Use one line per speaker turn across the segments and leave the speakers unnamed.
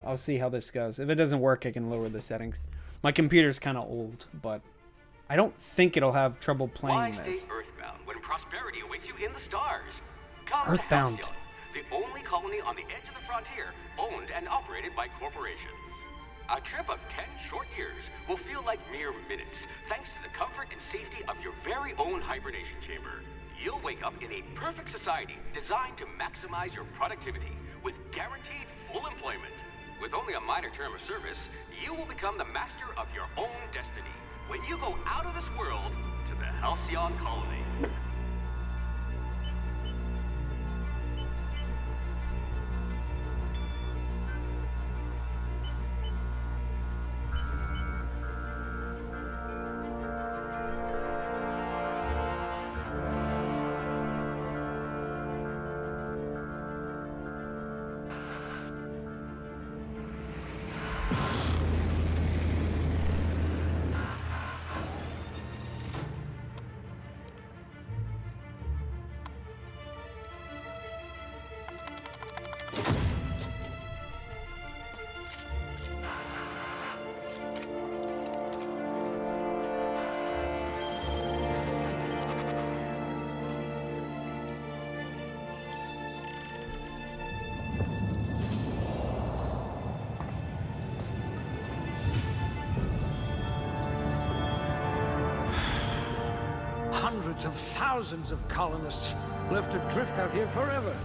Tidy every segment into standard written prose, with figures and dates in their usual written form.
I'll see how this goes. If it doesn't work, I can lower the settings. My computer's kind of old, but I don't think it'll have trouble playing
Why
this.
stay earthbound when prosperity awaits you in the stars? Come
Earthbound.
to Halcyon, the only colony on the edge of the frontier, owned and operated by corporations. A trip of 10 short years will feel like mere minutes, thanks to the comfort and safety of your very own hibernation chamber. You'll wake up in a perfect society designed to maximize your productivity with guaranteed full employment. With only a minor term of service, you will become the master of your own destiny when you go out of this world to the Halcyon colony.
Hundreds of thousands of colonists left adrift out here forever,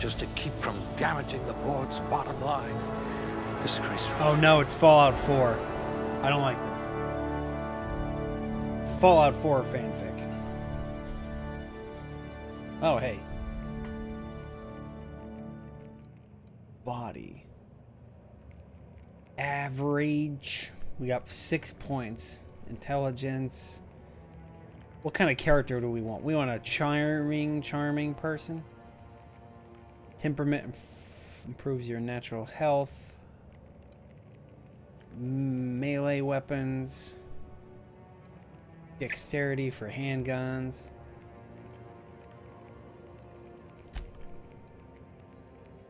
just to keep from damaging the board's bottom line. Disgraceful.
Oh no, it's Fallout 4. I don't like this. It's Fallout 4 fanfic. Oh, hey. Body. Average. We got 6 points. Intelligence. What kind of character do we want? We want a charming person. Temperament improves your natural health. Melee weapons. Dexterity for handguns.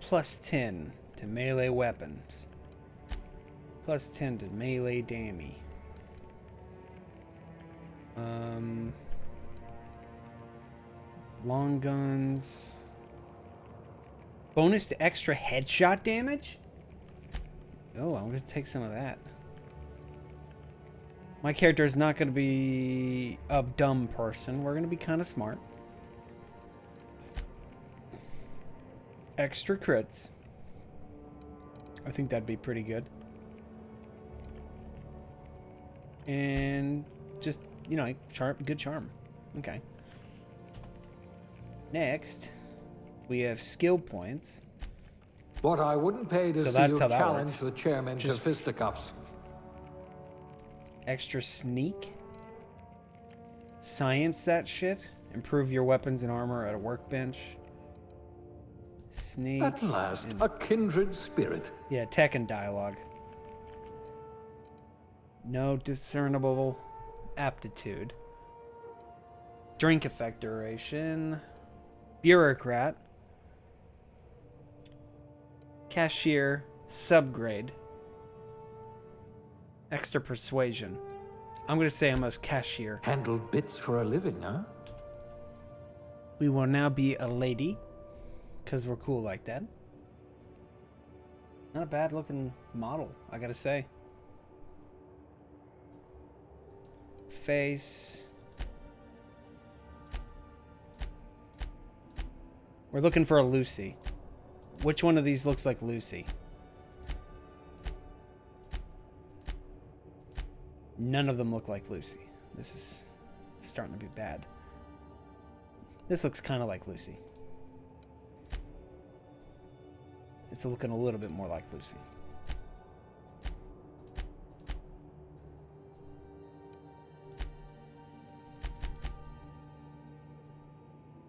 Plus 10 to melee weapons. Plus 10 to melee damage. Long guns. Bonus to extra headshot damage? Oh, I'm going to take some of that. My character is not going to be a dumb person. We're going to be kind of smart. Extra crits. I think that'd be pretty good. And just, you know, good charm. Okay. Next, we have skill points.
What I wouldn't pay to
So
see
that's
you
how that
challenge
works.
the chairman
Just
to fisticuffs.
Extra sneak. Science that shit. Improve your weapons and armor at a workbench. Sneak.
At last,
and-
a kindred spirit.
yeah, tech and dialogue. No discernible aptitude. Drink effect duration. Bureaucrat. Cashier. Subgrade. Extra persuasion. I'm going to say I'm a cashier.
Handle bits for a living, huh?
We will now be a lady. Because we're cool like that. Not a bad looking model, I gotta say. Face. We're looking for a Lucy. Which one of these looks like Lucy? None of them look like Lucy. This is starting to be bad. This looks kind of like Lucy. It's looking a little bit more like Lucy.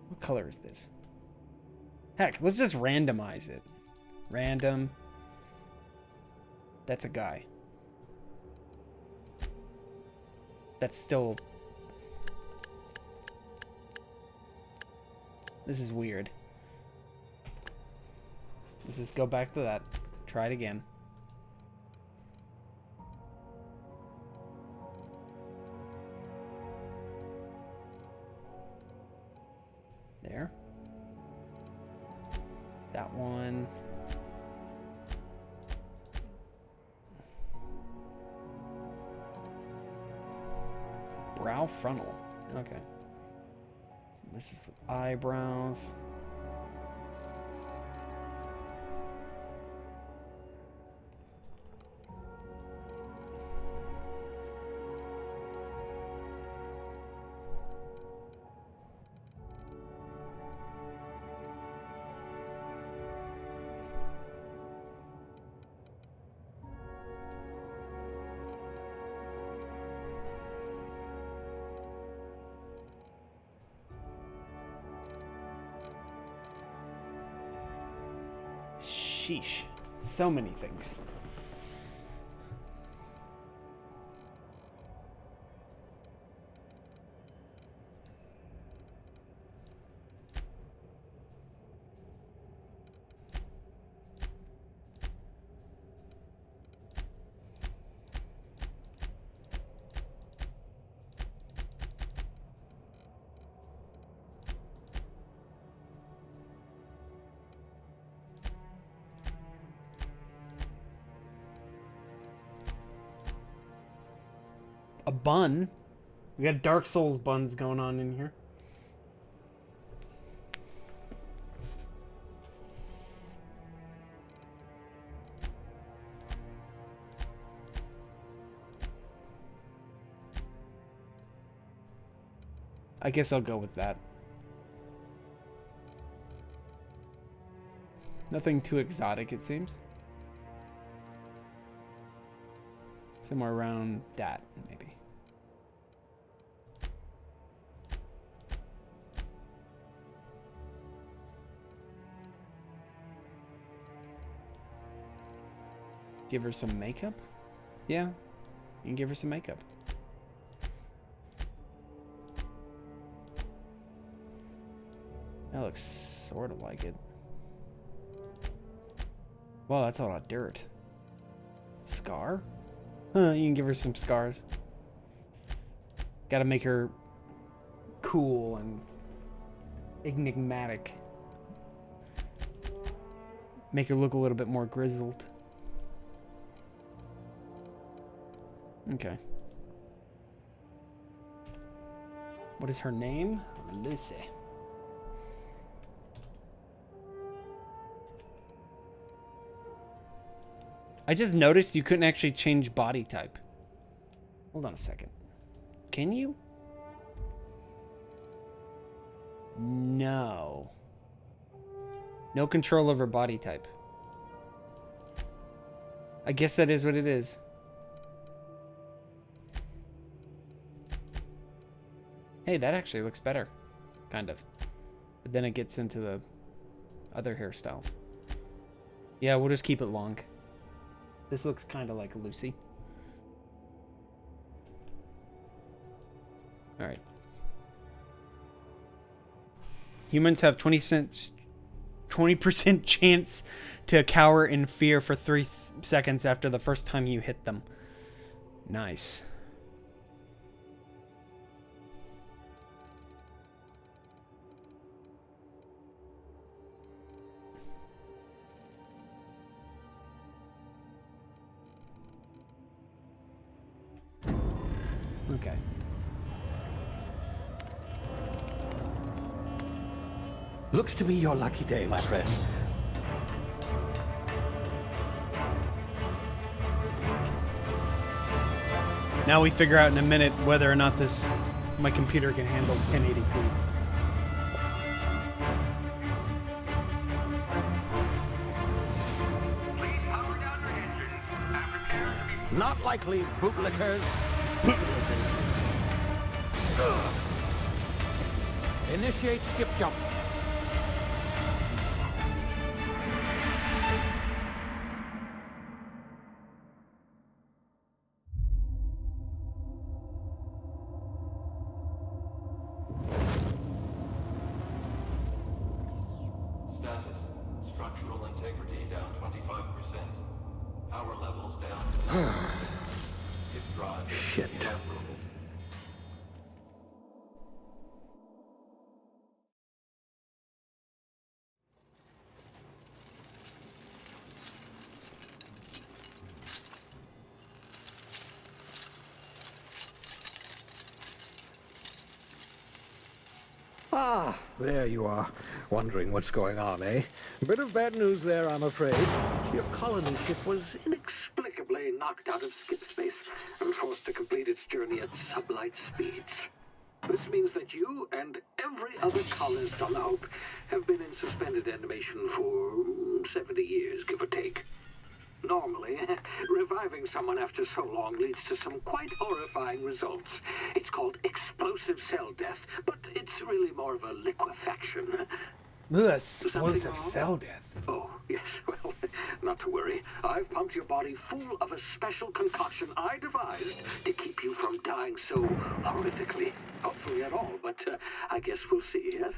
What color is this? Heck, let's just randomize it. Random. That's a guy. That's still... This is weird. Let's just go back to that. Try it again. There. That one. Brow frontal. Okay. This is with eyebrows. Sheesh. So many things. A bun. We got Dark Souls buns going on in here. I guess I'll go with that. Nothing too exotic, it seems. Somewhere around that, maybe. Give her some makeup? Yeah, you can give her some makeup. That looks sort of like it. Well, that's a lot of dirt. Scar? Huh, you can give her some scars. Gotta make her cool and enigmatic. Make her look a little bit more grizzled. Okay. What is her name? Lucy. I just noticed you couldn't actually change body type. Hold on a second. Can you? No. No control over body type. I guess that is what it is. Hey, that actually looks better. Kind of. But then it gets into the other hairstyles. Yeah, we'll just keep it long. This looks kind of like Lucy. Alright. Humans have 20% chance to cower in fear for 3 seconds after the first time you hit them. Nice. Okay.
Looks to be your lucky day, my friend.
Now we figure out in a minute whether or not my computer can handle 1080p.
Please power down your engines and prepare to be...
Not likely, bootlickers. Initiate skip jump.
Status. Structural integrity down 25%. Power levels down to 9%. If drive is
Shit.
inoperable.
Ah, there you are. Wondering what's going on, eh? Bit of bad news there, I'm afraid. Your colony ship was inexplicably knocked out of skip space and forced to complete its journey at sublight speeds. This means that you and every other colonist on the Hope have been in suspended animation for 70 years, give or take. Normally, reviving someone after so long leads to some quite horrifying results. It's called explosive cell death, but it's really more of a liquefaction.
Ugh, explosive cell death.
Oh, yes, well, not to worry. I've pumped your body full of a special concoction I devised to keep you from dying so horrifically. Hopefully at all, but I guess we'll see, yes?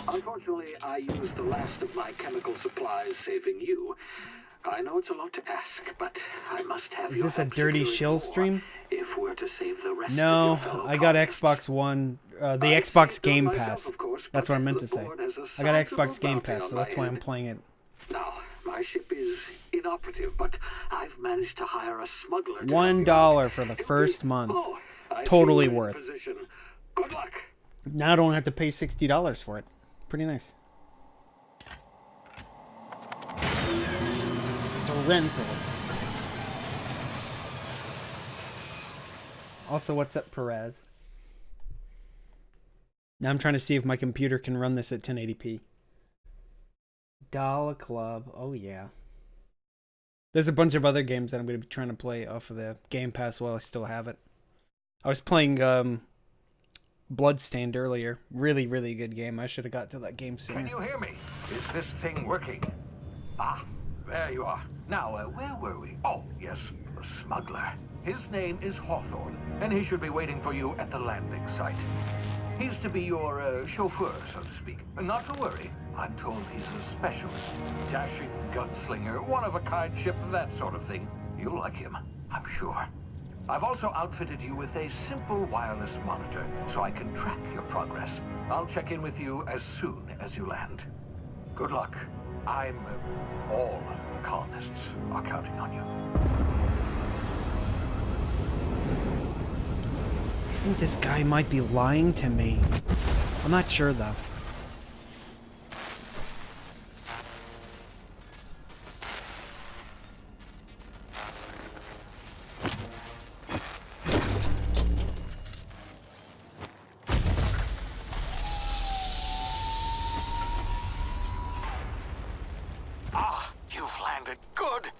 Unfortunately, I used the last of my chemical supplies saving you. I know it's a lot to ask, but I must have
Is
your
this a
help
dirty
securing
shill
more
stream?
if we're to save the rest of
No,
your fellow
I got
colonists.
Xbox One, the
I'd
Xbox
say so
Game
myself,
Pass.
of course,
That's what I
but
meant
the
to say.
board has a
I got
sizable
Xbox Game
bounty
Pass,
on
so
my
that's why I'm
head.
playing it.
Now, my ship is inoperative, but I've managed to hire a smuggler to
$1 for the first month.
Oh, I see
Totally
we're in
worth.
position. Good luck.
Now I don't have to pay $60 for it. Pretty nice. It's a rental. Also, what's up, Perez? Now I'm trying to see if my computer can run this at 1080p. Dollar Club. Oh, yeah. There's a bunch of other games that I'm going to be trying to play off of the Game Pass while I still have it. I was playing Bloodstained earlier. Really, really good game. I should have got to that game sooner.
Can you hear me? Is this thing working? Ah, there you are. Now, where were we? Oh, yes, the smuggler. His name is Hawthorne, and he should be waiting for you at the landing site. He's to be your chauffeur, so to speak. Not to worry. I'm told he's a specialist. Dashing gunslinger, one-of-a-kind ship, that sort of thing. You'll like him, I'm sure. I've also outfitted you with a simple wireless monitor, so I can track your progress. I'll check in with you as soon as you land. Good luck. All the colonists are counting on you.
I think this guy might be lying to me. I'm not sure, though.
Ah, you've landed. Good.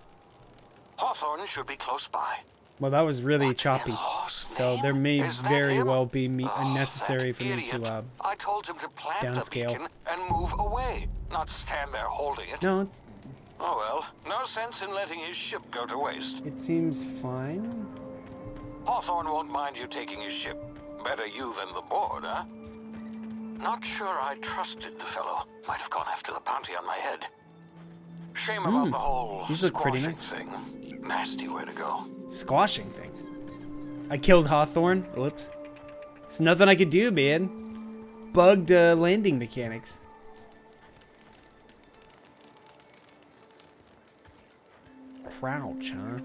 Hawthorne should be close by.
Well, that was really
What
choppy.
in law's
So
name?
there may
Is that
very
him?
well be
Oh,
unnecessary
that
for me
idiot.
to
I told him to plant
downscale.
the beacon and move away, not stand there holding it.
No, it's,
Oh well, no sense in letting his ship go to waste.
it seems fine.
Hawthorne won't mind you taking his ship. Better you than the board, huh? Not sure I trusted the fellow. Might have gone after the bounty on my head. Shame about the whole
These look pretty
squashing
nice.
thing. Nasty way to go.
Squashing thing. I killed Hawthorne. Whoops. There's nothing I could do, man. Bugged landing mechanics. Crouch, huh?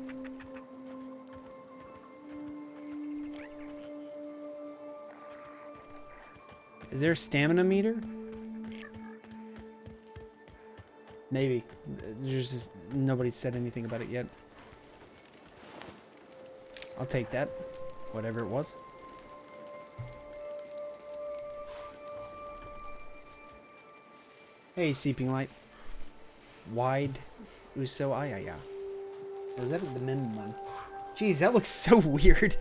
Is there a stamina meter? Maybe. There's just nobody said anything about it yet. I'll take that. Whatever it was. Hey, Seeping Light. Wide Uso Ayaya. Or is that the men one? Jeez, that looks so weird.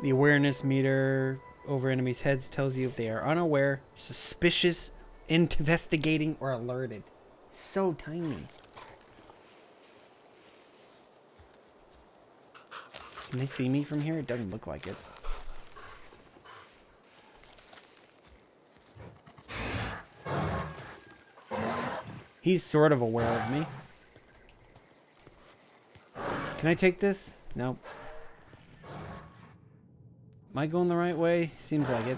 The awareness meter over enemies' heads tells you if they are unaware, suspicious, investigating, or alerted. So tiny. Can they see me from here? It doesn't look like it. He's sort of aware of me. Can I take this? Nope. Am I going the right way? Seems like it.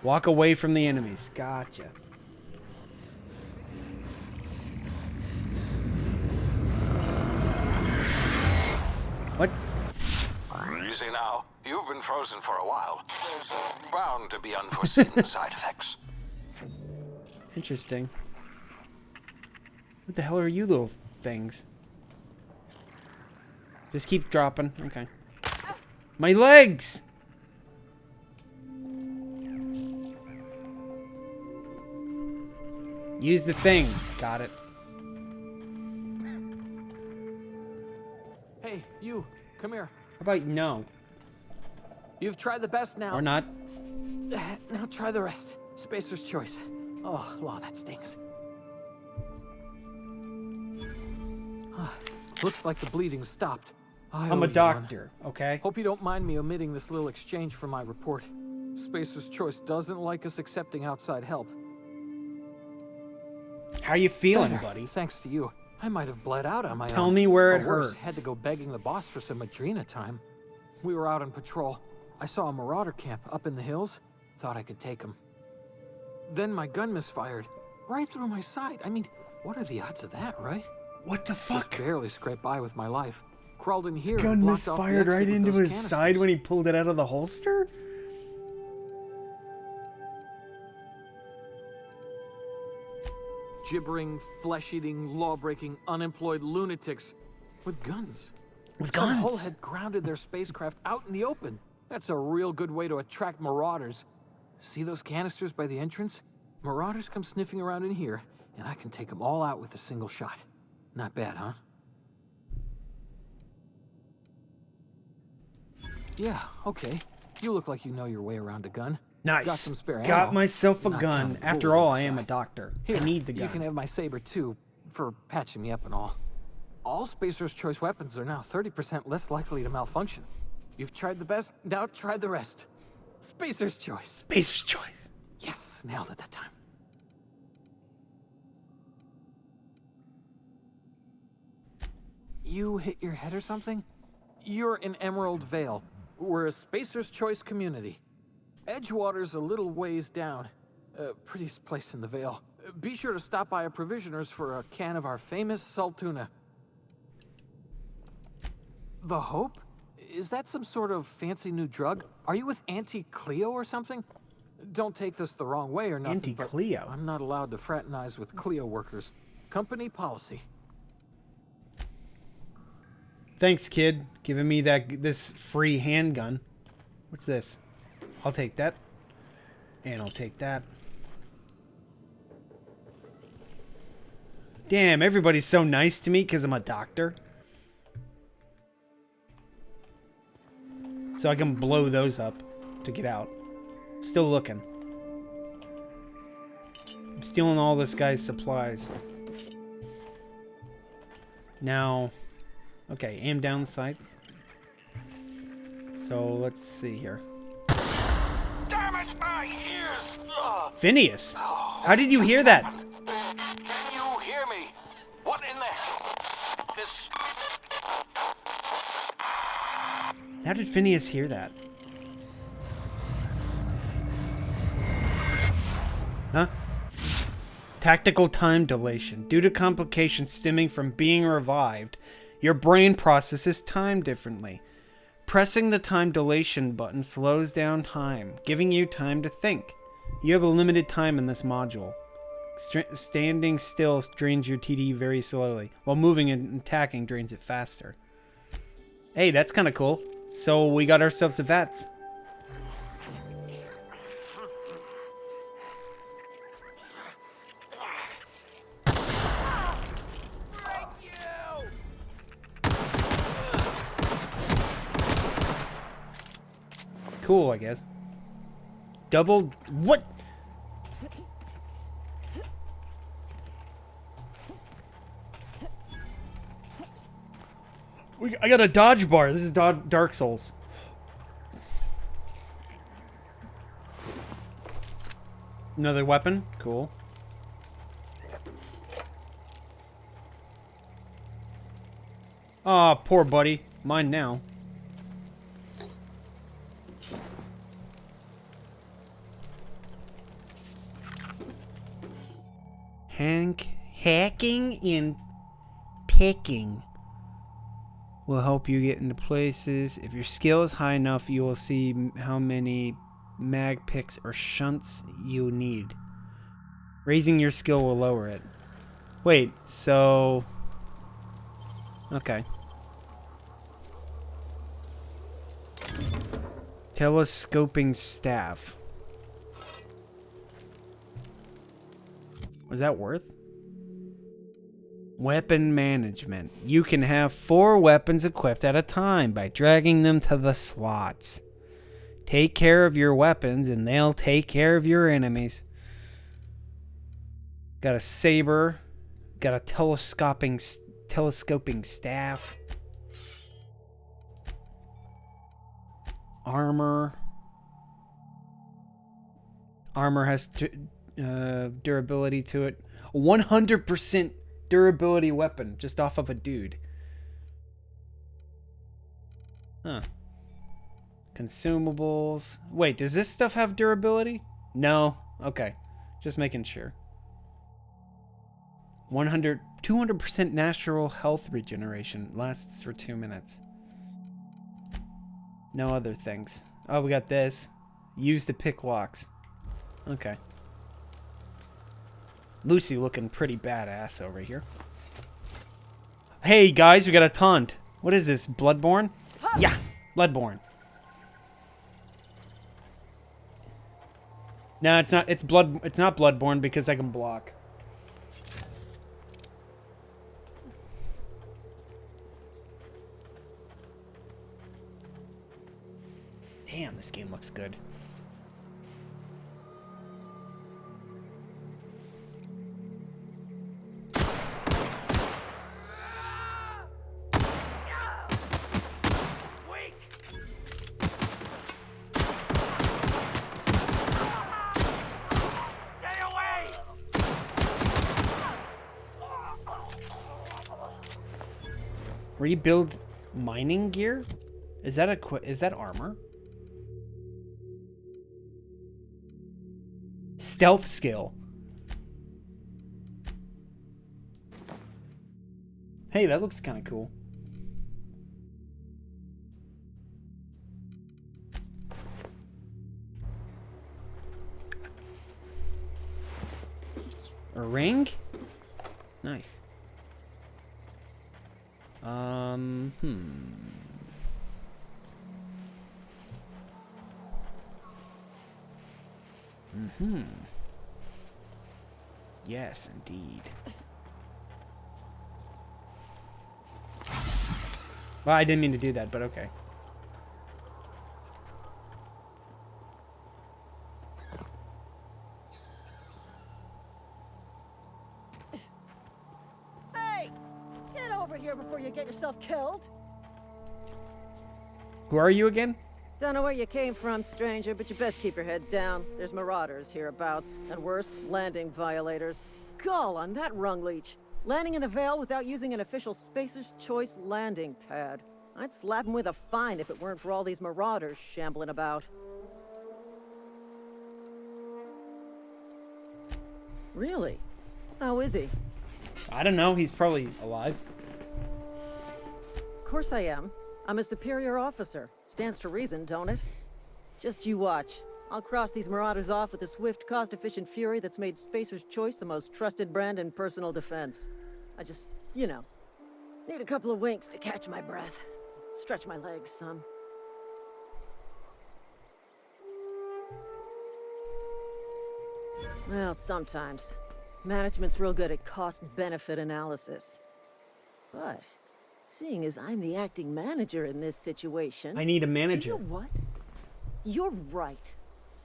Walk away from the enemies. Gotcha. What?
Easy now. You've been frozen for a while. There's bound to be unforeseen side effects.
Interesting. What the hell are you little things? Just keep dropping. Okay. My legs! Use the thing. Got it.
Hey, you, come here.
How about no?
You've tried the best now.
Or not?
Now try the rest. Spacer's choice. Oh, wow, that stings. Looks like the bleeding stopped. I
I'm
owe
a
you
doctor, okay?
one. Hope you don't mind me omitting this little exchange from my report. Spacer's choice doesn't like us accepting outside help.
How you feeling,
Better,
buddy?
thanks to you. I might have bled out on my own.
Tell me where
Or
it
worse,
hurts.
Had to go begging the boss for some Adrena time. We were out on patrol. I saw a marauder camp up in the hills. Thought I could take him. Then my gun misfired. Right through my side. I mean, what are the odds of that, right?
What the
Just
fuck?
barely scraped by with my life. Crawled in here
Gun
and blocked off the
misfired
exit
right
with
into
those
his
canisters.
side when he pulled it out of the holster?
Gibbering, flesh-eating, law-breaking, unemployed lunatics with guns.
With
Some hole
guns?
had grounded their spacecraft out in the open. That's a real good way to attract marauders. See those canisters by the entrance? Marauders come sniffing around in here, and I can take them all out with a single shot. Not bad, huh? Yeah, okay. You look like you know your way around a gun. Got
Nice.
some spare
Got
ammo.
myself a
Not
gun.
counting the
After
bullet
all, I am a
inside.
doctor.
Here,
I need the
you
gun.
can have my saber too, for patching me up and all. All Spacer's choice weapons are now 30% less likely to malfunction. You've tried the best, now try the rest. Spacer's choice.
Spacer's choice.
Yes, nailed it that time. You hit your head or something? You're in Emerald Vale. We're a Spacer's Choice community. Edgewater's a little ways down. Prettiest place in the Vale. Be sure to stop by a provisioner's for a can of our famous Saltuna. The Hope? Is that some sort of fancy new drug? Are you with Auntie Cleo or something? Don't take this the wrong way or nothing,
Auntie
but
Cleo?
I'm not allowed to fraternize with Cleo workers. Company policy.
Thanks, kid. Giving me this free handgun. What's this? I'll take that. And I'll take that. Damn, everybody's so nice to me because I'm a doctor. So I can blow those up to get out. Still looking. I'm stealing all this guy's supplies. Now, okay, aim down the sights. So let's see here.
Damn it, my ears!
Phineas, how did you hear that?
Can you hear me? What in the hell? This...
How did Phineas hear that? Huh? Tactical time dilation. Due to complications stemming from being revived, your brain processes time differently. Pressing the time dilation button slows down time, giving you time to think. You have a limited time in this module. Standing still drains your TD very slowly, while moving and attacking drains it faster. Hey, that's kind of cool. So we got ourselves a VATS. Cool, I guess. Double... What? I got a dodge bar. This is Dark Souls. Another weapon. Cool. Aw, poor buddy. Mine now. Hacking and picking. will help you get into places. If your skill is high enough, you will see how many mag picks or shunts you need. Raising your skill will lower it. Wait, so... Okay. Telescoping staff. Was that worth? Weapon management. You can have 4 weapons equipped at a time by dragging them to the slots. Take care of your weapons and they'll take care of your enemies. Got a saber. Got a telescoping staff. Armor. Armor has durability to it. 100% durability weapon just off of a dude. Huh. Consumables. Wait, does this stuff have durability? No. Okay. Just making sure. 200% natural health regeneration. Lasts for 2 minutes. No other things. Oh, we got this. Used to pick locks. Okay. Lucy looking pretty badass over here. Hey guys, we got a taunt. What is this? Bloodborne? Yeah, Bloodborne. No, it's not. It's not Bloodborne because I can block. Damn, this game looks good. Rebuild mining gear? Is that armor? Stealth skill. Hey, that looks kind of cool. A ring? Nice. Yes, indeed. Well, I didn't mean to do that, but okay.
Hey! Get over here before you get yourself killed!
Who are you again?
Don't know where you came from, stranger, but you best keep your head down. There's marauders hereabouts, and worse, landing violators. Gall on that rung leech. Landing in the Vale without using an official Spacer's Choice landing pad. I'd slap him with a fine if it weren't for all these marauders shambling about. Really? How is he?
I don't know. He's probably alive.
Of course I am. I'm a superior officer. Stands to reason, don't it? Just you watch. I'll cross these marauders off with a swift, cost-efficient fury that's made Spacer's Choice the most trusted brand in personal defense. I just, you know, need a couple of winks to catch my breath. Stretch my legs some. Well, sometimes. Management's real good at cost-benefit analysis. But, seeing as I'm the acting manager in this situation...
I need a manager.
You know what? You're right.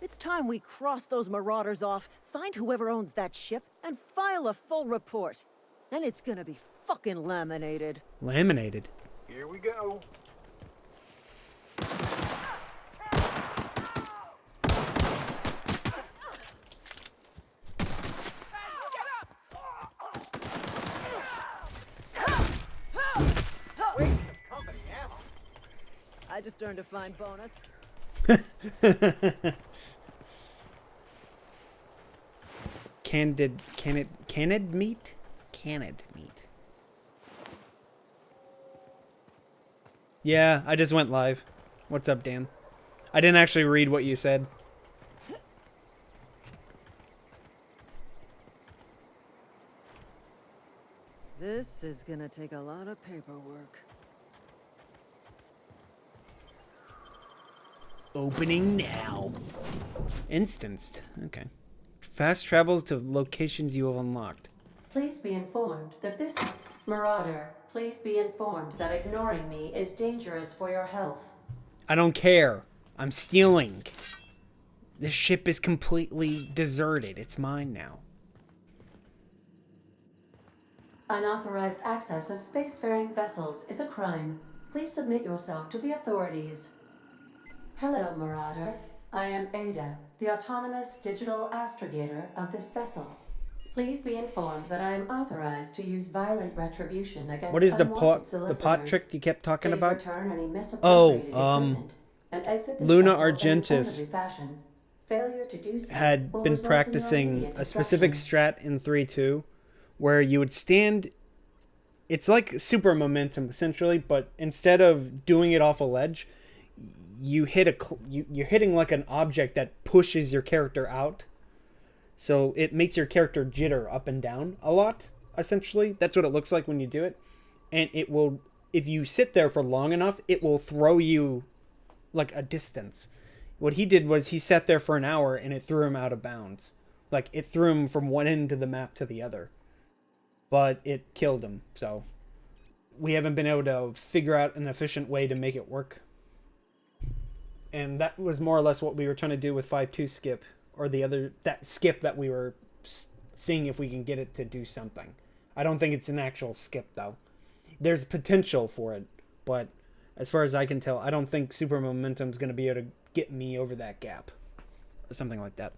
It's time we cross those marauders off, find whoever owns that ship, and file a full report. And it's gonna be fucking laminated.
Laminated?
Here we go.
I just earned a fine bonus.
Canned meat? Canned meat. Yeah, I just went live. What's up, Dan? I didn't actually read what you said.
This is gonna take a lot of paperwork.
Opening now. Instanced. Okay. Fast travels to locations you have unlocked.
Please be informed that this Marauder, please be informed that ignoring me is dangerous for your health.
I don't care. I'm stealing. This ship is completely deserted. It's mine now.
Unauthorized access of spacefaring vessels is a crime. Please submit yourself to the authorities. Hello, Marauder. I am Ada, the autonomous digital astrogator of this vessel. Please be informed that I am authorized to use violent retribution against
What is the
unwanted
pot
solicitors.
trick you kept talking
Please
about?
return any misappropriated equipment and exit this
Luna
vessel in a
Argentis
orderly fashion. Failure to do so
had
will
been
result in your
practicing
immediate
a specific
destruction.
strat in 3-2 where you would stand. It's like super momentum essentially, but instead of doing it off a ledge, you hit you're hitting like an object that pushes your character out. So it makes your character jitter up and down a lot, essentially. That's what it looks like when you do it. And it will, if you sit there for long enough, it will throw you like a distance. What he did was he sat there for an hour and it threw him out of bounds. Like it threw him from one end of the map to the other. But it killed him, so we haven't been able to figure out an efficient way to make it work. And that was more or less what we were trying to do with 5-2 skip, or that skip that we were seeing if we can get it to do something. I don't think it's an actual skip though. There's potential for it, but as far as I can tell, I don't think super momentum's going to be able to get me over that gap or something like that.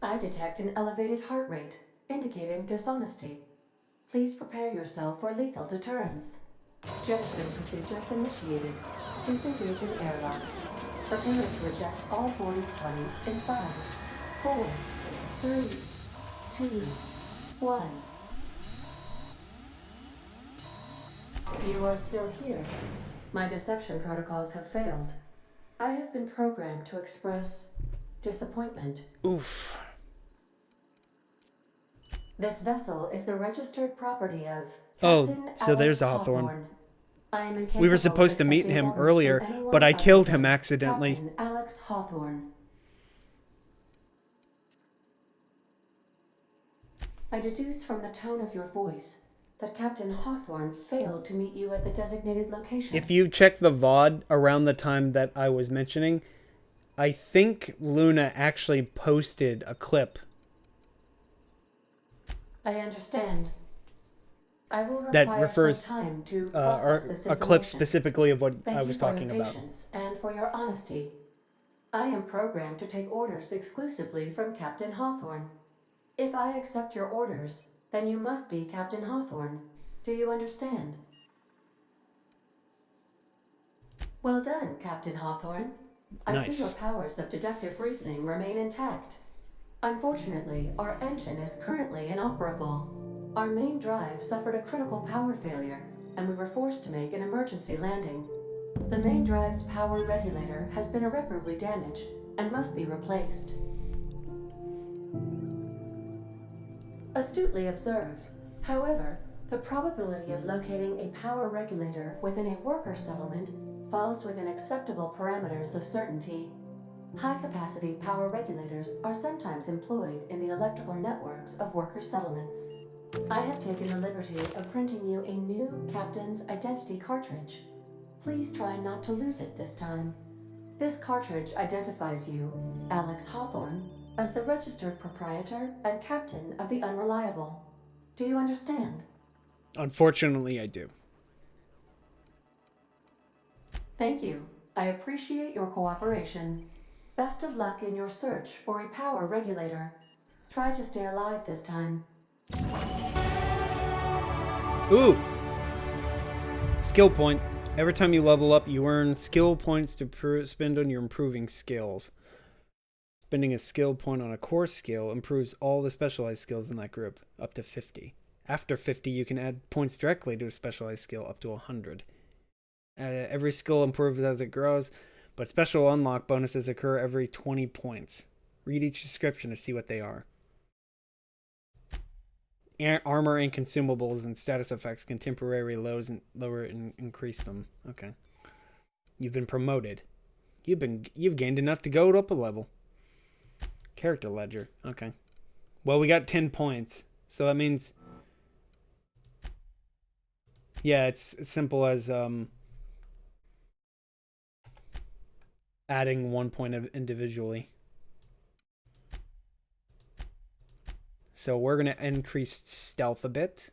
I detect an elevated heart rate, indicating dishonesty. Please prepare yourself for lethal deterrence. Jettison procedures initiated. Disengage in airlocks. Prepare to reject all boarding parties in 5, 4, 3, 2, 1. You are still here. My deception protocols have failed. I have been programmed to express disappointment.
Oof.
This vessel is the registered property of
Oh,
Captain
so there's
Alex
Hawthorne.
Hawthorne. I am incapable
We were
of
supposed to meet
accepting
him
orders
earlier,
from anyone
but I
other
killed him
than
accidentally.
Captain Alex Hawthorne. I deduce from the tone of your voice that Captain Hawthorne failed to meet you at the designated location.
If you check the VOD around the time that I was mentioning, I think Luna actually posted a clip
I understand. I will
that
require
refers
some time to
or
process this
a clip
information.
specifically of what
Thank
I
you
was
for
talking
your
about.
patience and for your honesty. I am programmed to take orders exclusively from Captain Hawthorne. If I accept your orders, then you must be Captain Hawthorne. Do you understand? Well done, Captain Hawthorne. I see
Nice.
your powers of deductive reasoning remain intact. Unfortunately, our engine is currently inoperable. Our main drive suffered a critical power failure, and we were forced to make an emergency landing. The main drive's power regulator has been irreparably damaged and must be replaced. Astutely observed. However, the probability of locating a power regulator within a worker settlement falls within acceptable parameters of certainty. High-capacity power regulators are sometimes employed in the electrical networks of worker settlements. I have taken the liberty of printing you a new Captain's Identity cartridge. Please try not to lose it this time. This cartridge identifies you, Alex Hawthorne, as the registered proprietor and captain of the Unreliable. Do you understand?
Unfortunately, I do.
Thank you. I appreciate your cooperation. Best of luck in your search for a power regulator. Try to stay alive this time.
Ooh! Skill point. Every time you level up, you earn skill points to spend on your improving skills. Spending a skill point on a core skill improves all the specialized skills in that group, up to 50. After 50, you can add points directly to a specialized skill up to 100. Every skill improves as it grows, but special unlock bonuses occur every 20 points. Read each description to see what they are. Armor and consumables and status effects can temporarily lower and increase them. Okay. You've been promoted. You've gained enough to go up a level. Character ledger. Okay. Well, we got 10 points. So that means, yeah, it's as simple as adding 1 point of individually. So we're going to increase stealth a bit.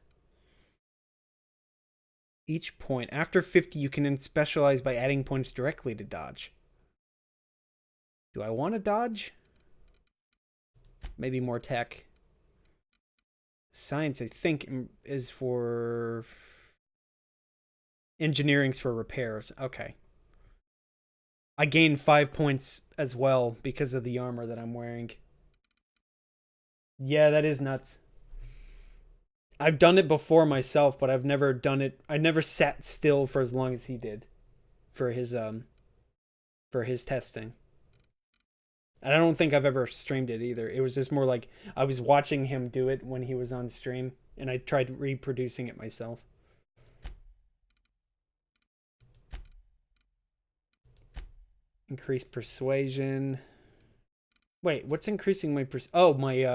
Each point. After 50, you can specialize by adding points directly to dodge. Do I want to dodge? Maybe more tech. Science, I think, is for... Engineering's for repairs. Okay. I gained 5 points as well because of the armor that I'm wearing. Yeah, that is nuts. I've done it before myself, but I've never done it. I never sat still for as long as he did for his testing. And I don't think I've ever streamed it either. It was just more like I was watching him do it when he was on stream, and I tried reproducing it myself. Increase persuasion. Wait, what's increasing my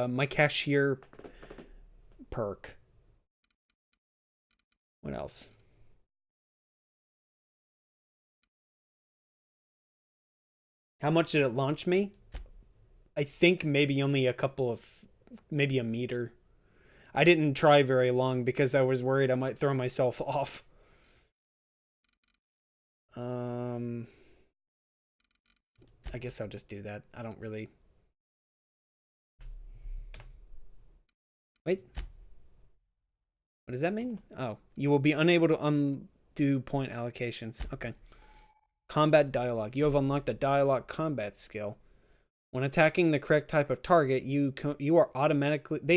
my cashier perk. What else? How much did it launch me? I think maybe only maybe a meter. I didn't try very long because I was worried I might throw myself off. I guess I'll just do that. I don't really... Wait. What does that mean? Oh, you will be unable to undo point allocations. Okay. Combat dialogue. You have unlocked the dialogue combat skill. When attacking the correct type of target, they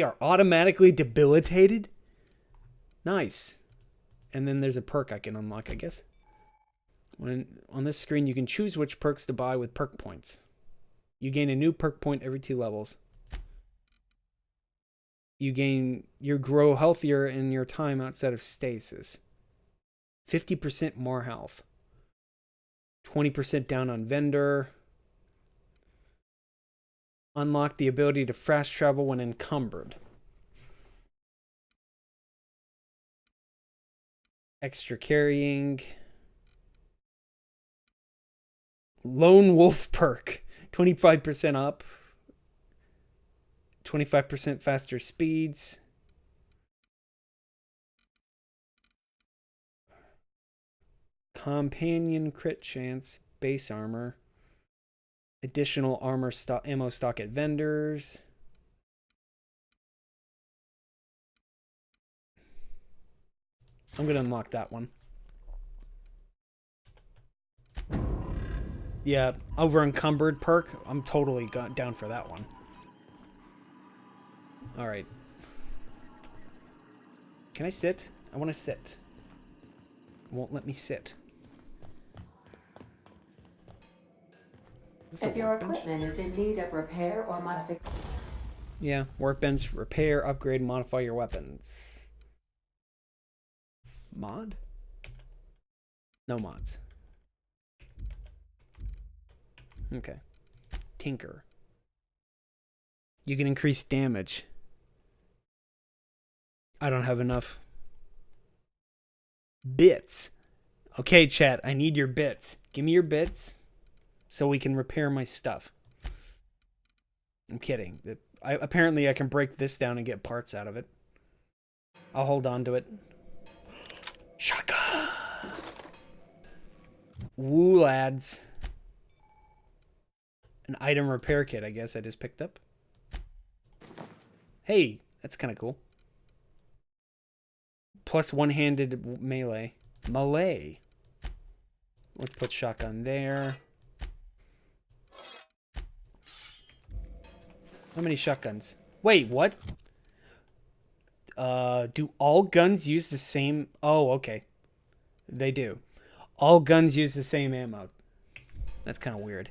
are automatically debilitated. Nice. And then there's a perk I can unlock, I guess. On this screen, you can choose which perks to buy with perk points. You gain a new perk point every 2 levels. You grow healthier in your time outside of stasis. 50% more health. 20% down on vendor. Unlock the ability to fast travel when encumbered. Extra carrying. Lone Wolf perk. 25% up. 25% faster speeds. Companion crit chance. Base armor. Additional ammo stock at vendors. I'm going to unlock that one. Yeah, over encumbered perk. I'm totally down for that one. All right. Can I sit? I want to sit. It won't let me sit.
If your equipment is in need of repair or modification...
Yeah, workbench, repair, upgrade, modify your weapons. Mod? No mods. Okay. Tinker. You can increase damage. I don't have enough. Bits. Okay, chat, I need your bits. Give me your bits so we can repair my stuff. I'm kidding. Apparently I can break this down and get parts out of it. I'll hold on to it. Shotgun! Woo, lads. An item repair kit, I guess I just picked up. Hey, that's kind of cool. Plus one-handed melee. Melee. Let's put shotgun there. How many shotguns? Wait, what? Do all guns use the same? Oh, okay. They do. All guns use the same ammo. That's kind of weird.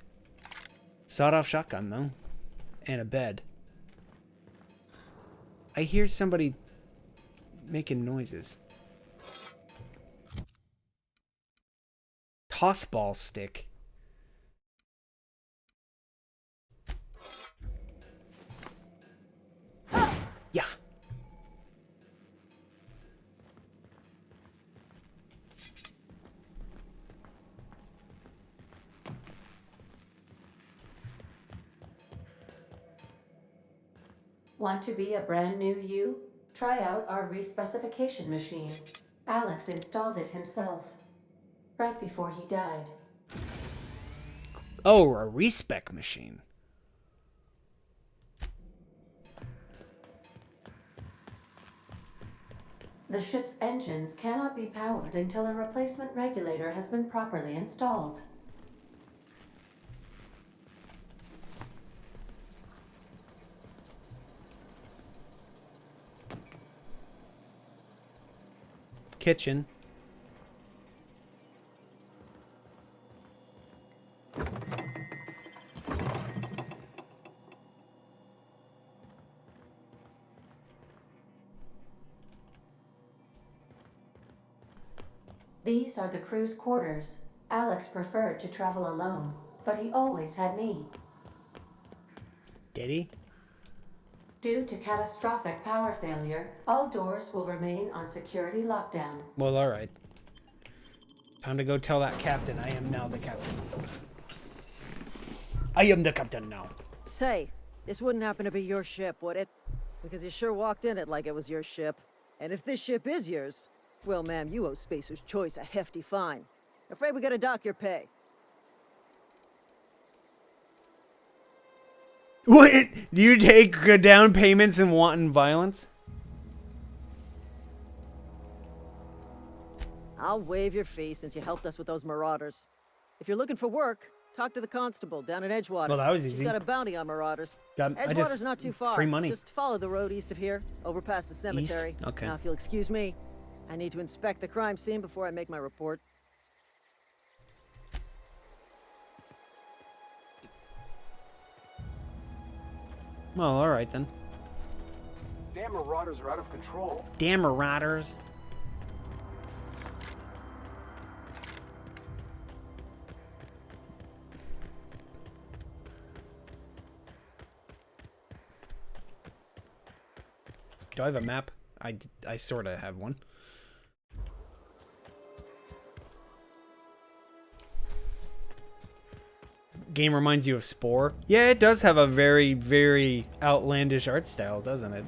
Sawed-off shotgun, though. And a bed. I hear somebody making noises. Toss ball stick. Yeah.
Want to be a brand new you? Try out our respecification machine. Alex installed it himself, right before he died.
Oh, a respec machine.
The ship's engines cannot be powered until a replacement regulator has been properly installed.
Kitchen.
These are the crew's quarters. Alex preferred to travel alone, but he always had me.
Did he?
Due to catastrophic power failure, all doors will remain on security lockdown.
Well, alright. Time to go tell that captain I am now the captain. I am the captain now.
Say, this wouldn't happen to be your ship, would it? Because you sure walked in it like it was your ship. And if this ship is yours, well, ma'am, you owe Spacer's Choice a hefty fine. Afraid we gotta dock your pay.
What? Do you take down payments and wanton violence?
I'll waive your fee since you helped us with those marauders. If you're looking for work, talk to the constable down at Edgewater.
Well, that was
She's
easy.
got a bounty on marauders.
I
Edgewater's
just-
not too far.
free money.
Just follow the road east of here, over past the cemetery.
Okay.
Now, if you'll excuse me, I need to inspect the crime scene before I make my report.
Well, alright then.
Damn marauders are out of control.
Damn marauders. Do I have a map? I sort of have one. Game reminds you of Spore. Yeah, it does have a very, very outlandish art style, doesn't it?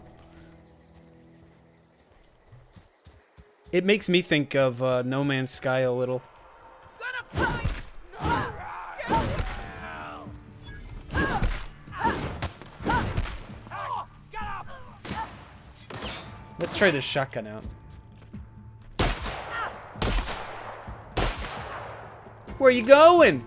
It makes me think of No Man's Sky a little. Let's try this shotgun out. Where are you going?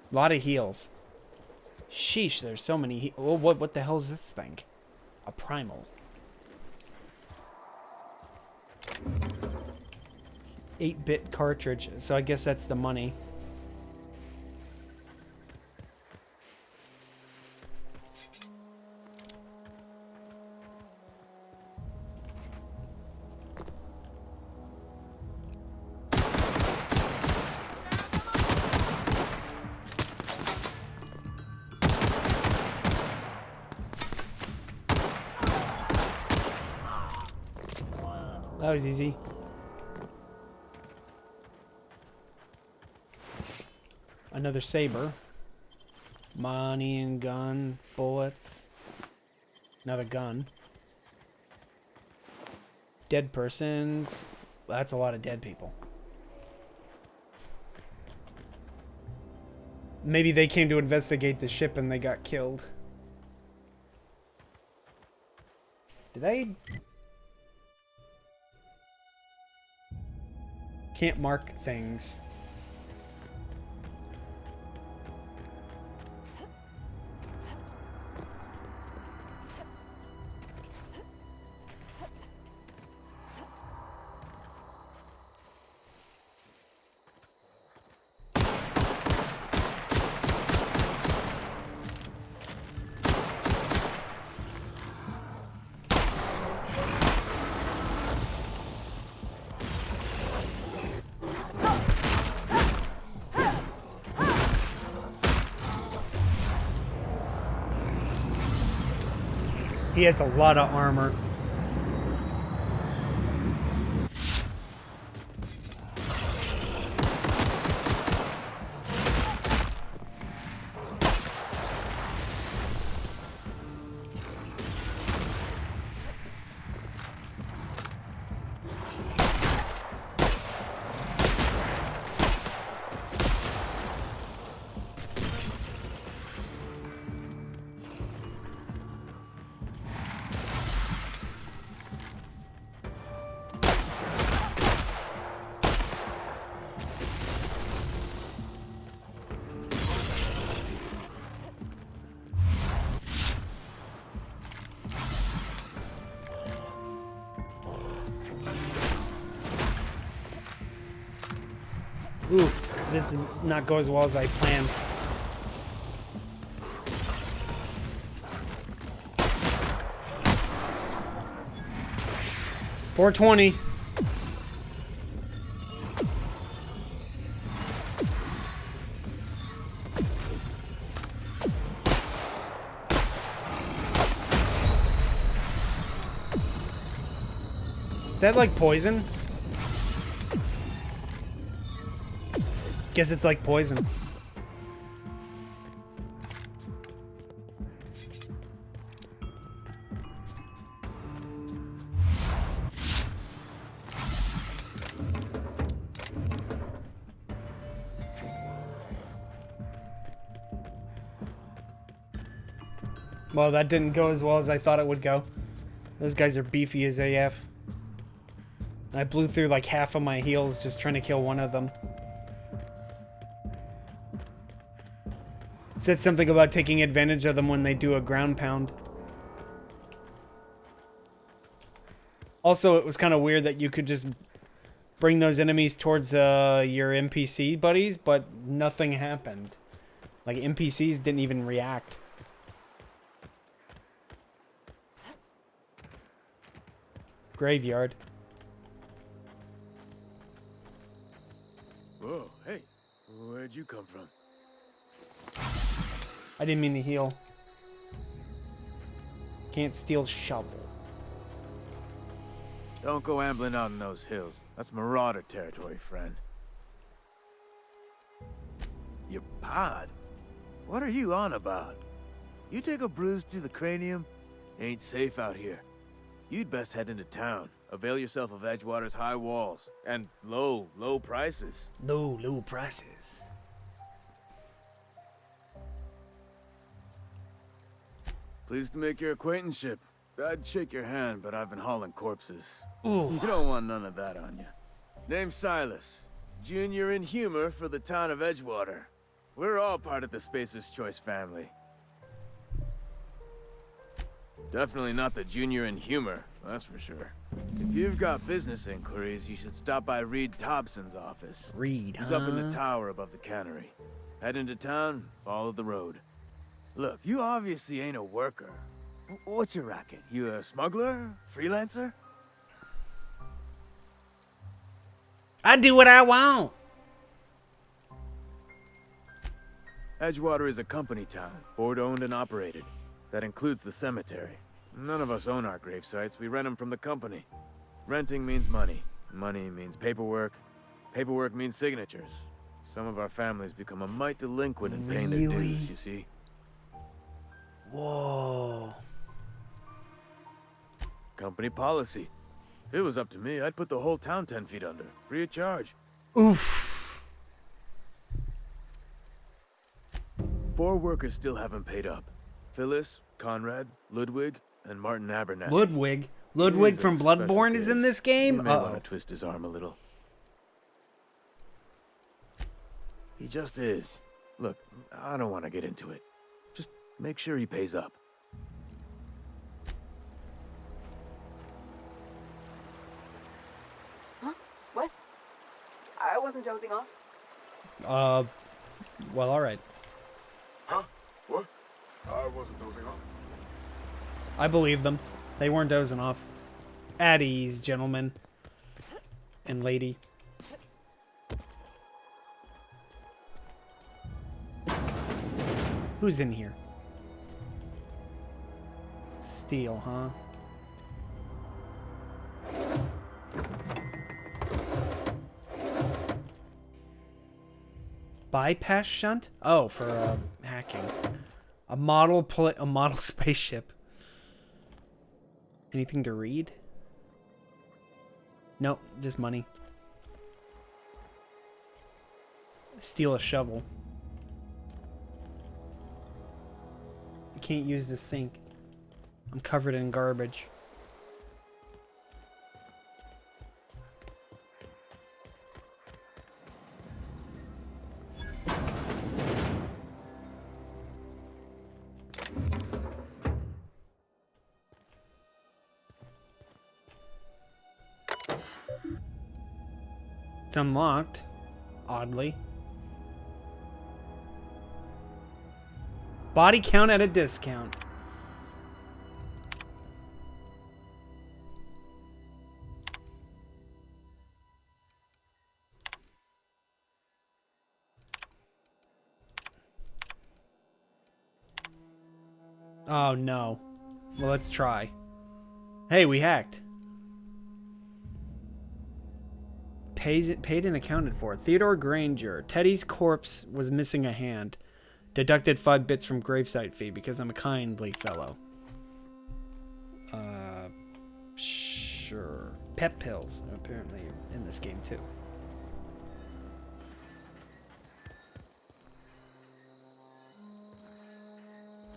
A lot of heals. Sheesh, there's so many oh, what the hell is this thing? A primal. 8-bit cartridge, so I guess that's the money. That was easy. Another saber. Money and gun, bullets. Another gun. Dead persons. That's a lot of dead people. Maybe they came to investigate the ship and they got killed. Did I... Can't mark things. He has a lot of armor. Oof, this did not go as well as I planned. $420. Is that like poison? Guess it's like poison. Well, that didn't go as well as I thought it would go. Those guys are beefy as AF. I blew through like half of my heals just trying to kill one of them. It said something about taking advantage of them when they do a ground pound. Also, it was kind of weird that you could just bring those enemies towards your NPC buddies, but nothing happened. Like, NPCs didn't even react. Graveyard.
Whoa, hey, where'd you come from?
I didn't mean to heal. Can't steal shovel.
Don't go ambling out in those hills. That's marauder territory, friend. Your pod? What are you on about? You take a bruise to the cranium? Ain't safe out here. You'd best head into town. Avail yourself of Edgewater's high walls. And low prices.
Low prices.
Pleased to make your acquaintanceship. I'd shake your hand, but I've been hauling corpses.
Ooh.
You don't want none of that on you. Name's Silas. Junior in humor for the town of Edgewater. We're all part of the Spacer's Choice family. Definitely not the junior in humor, that's for sure. If you've got business inquiries, you should stop by Reed Thompson's office.
Reed,
He's up in the tower above the cannery. Head into town, follow the road. Look, you obviously ain't a worker. What's your racket? You a smuggler? Freelancer?
I do what I want.
Edgewater is a company town, board-owned and operated. That includes the cemetery. None of us own our grave sites. We rent them from the company. Renting means money. Money means paperwork. Paperwork means signatures. Some of our families become a mite delinquent in paying their dues, you see.
Whoa.
Company policy. If it was up to me, I'd put the whole town 10 feet under, free of charge.
Oof.
4 workers still haven't paid up. Phyllis, Conrad, Ludwig, and Martin Abernathy.
Ludwig.
He
Ludwig
is
from
a special
Bloodborne is in
case.
this game?
You may want
Uh-oh.
to twist his arm a little. He just is. Look, I don't want to get into it. Just make sure he pays up.
Huh? What? I wasn't dozing off.
Well, alright.
Huh? What? I wasn't dozing off.
I believe them. They weren't dozing off. At ease, gentlemen. And lady. Who's in here? Steel, huh? Bypass shunt? Oh, for hacking. A model spaceship. Anything to read? Nope, just money. Steal a shovel. I can't use the sink. I'm covered in garbage. It's unlocked, oddly. Body count at a discount. Oh no. Well, let's try. Hey, we hacked. Paid and accounted for. Theodore Granger. Teddy's corpse was missing a hand. Deducted 5 bits from gravesite fee because I'm a kindly fellow. Sure. Pep pills are apparently in this game too.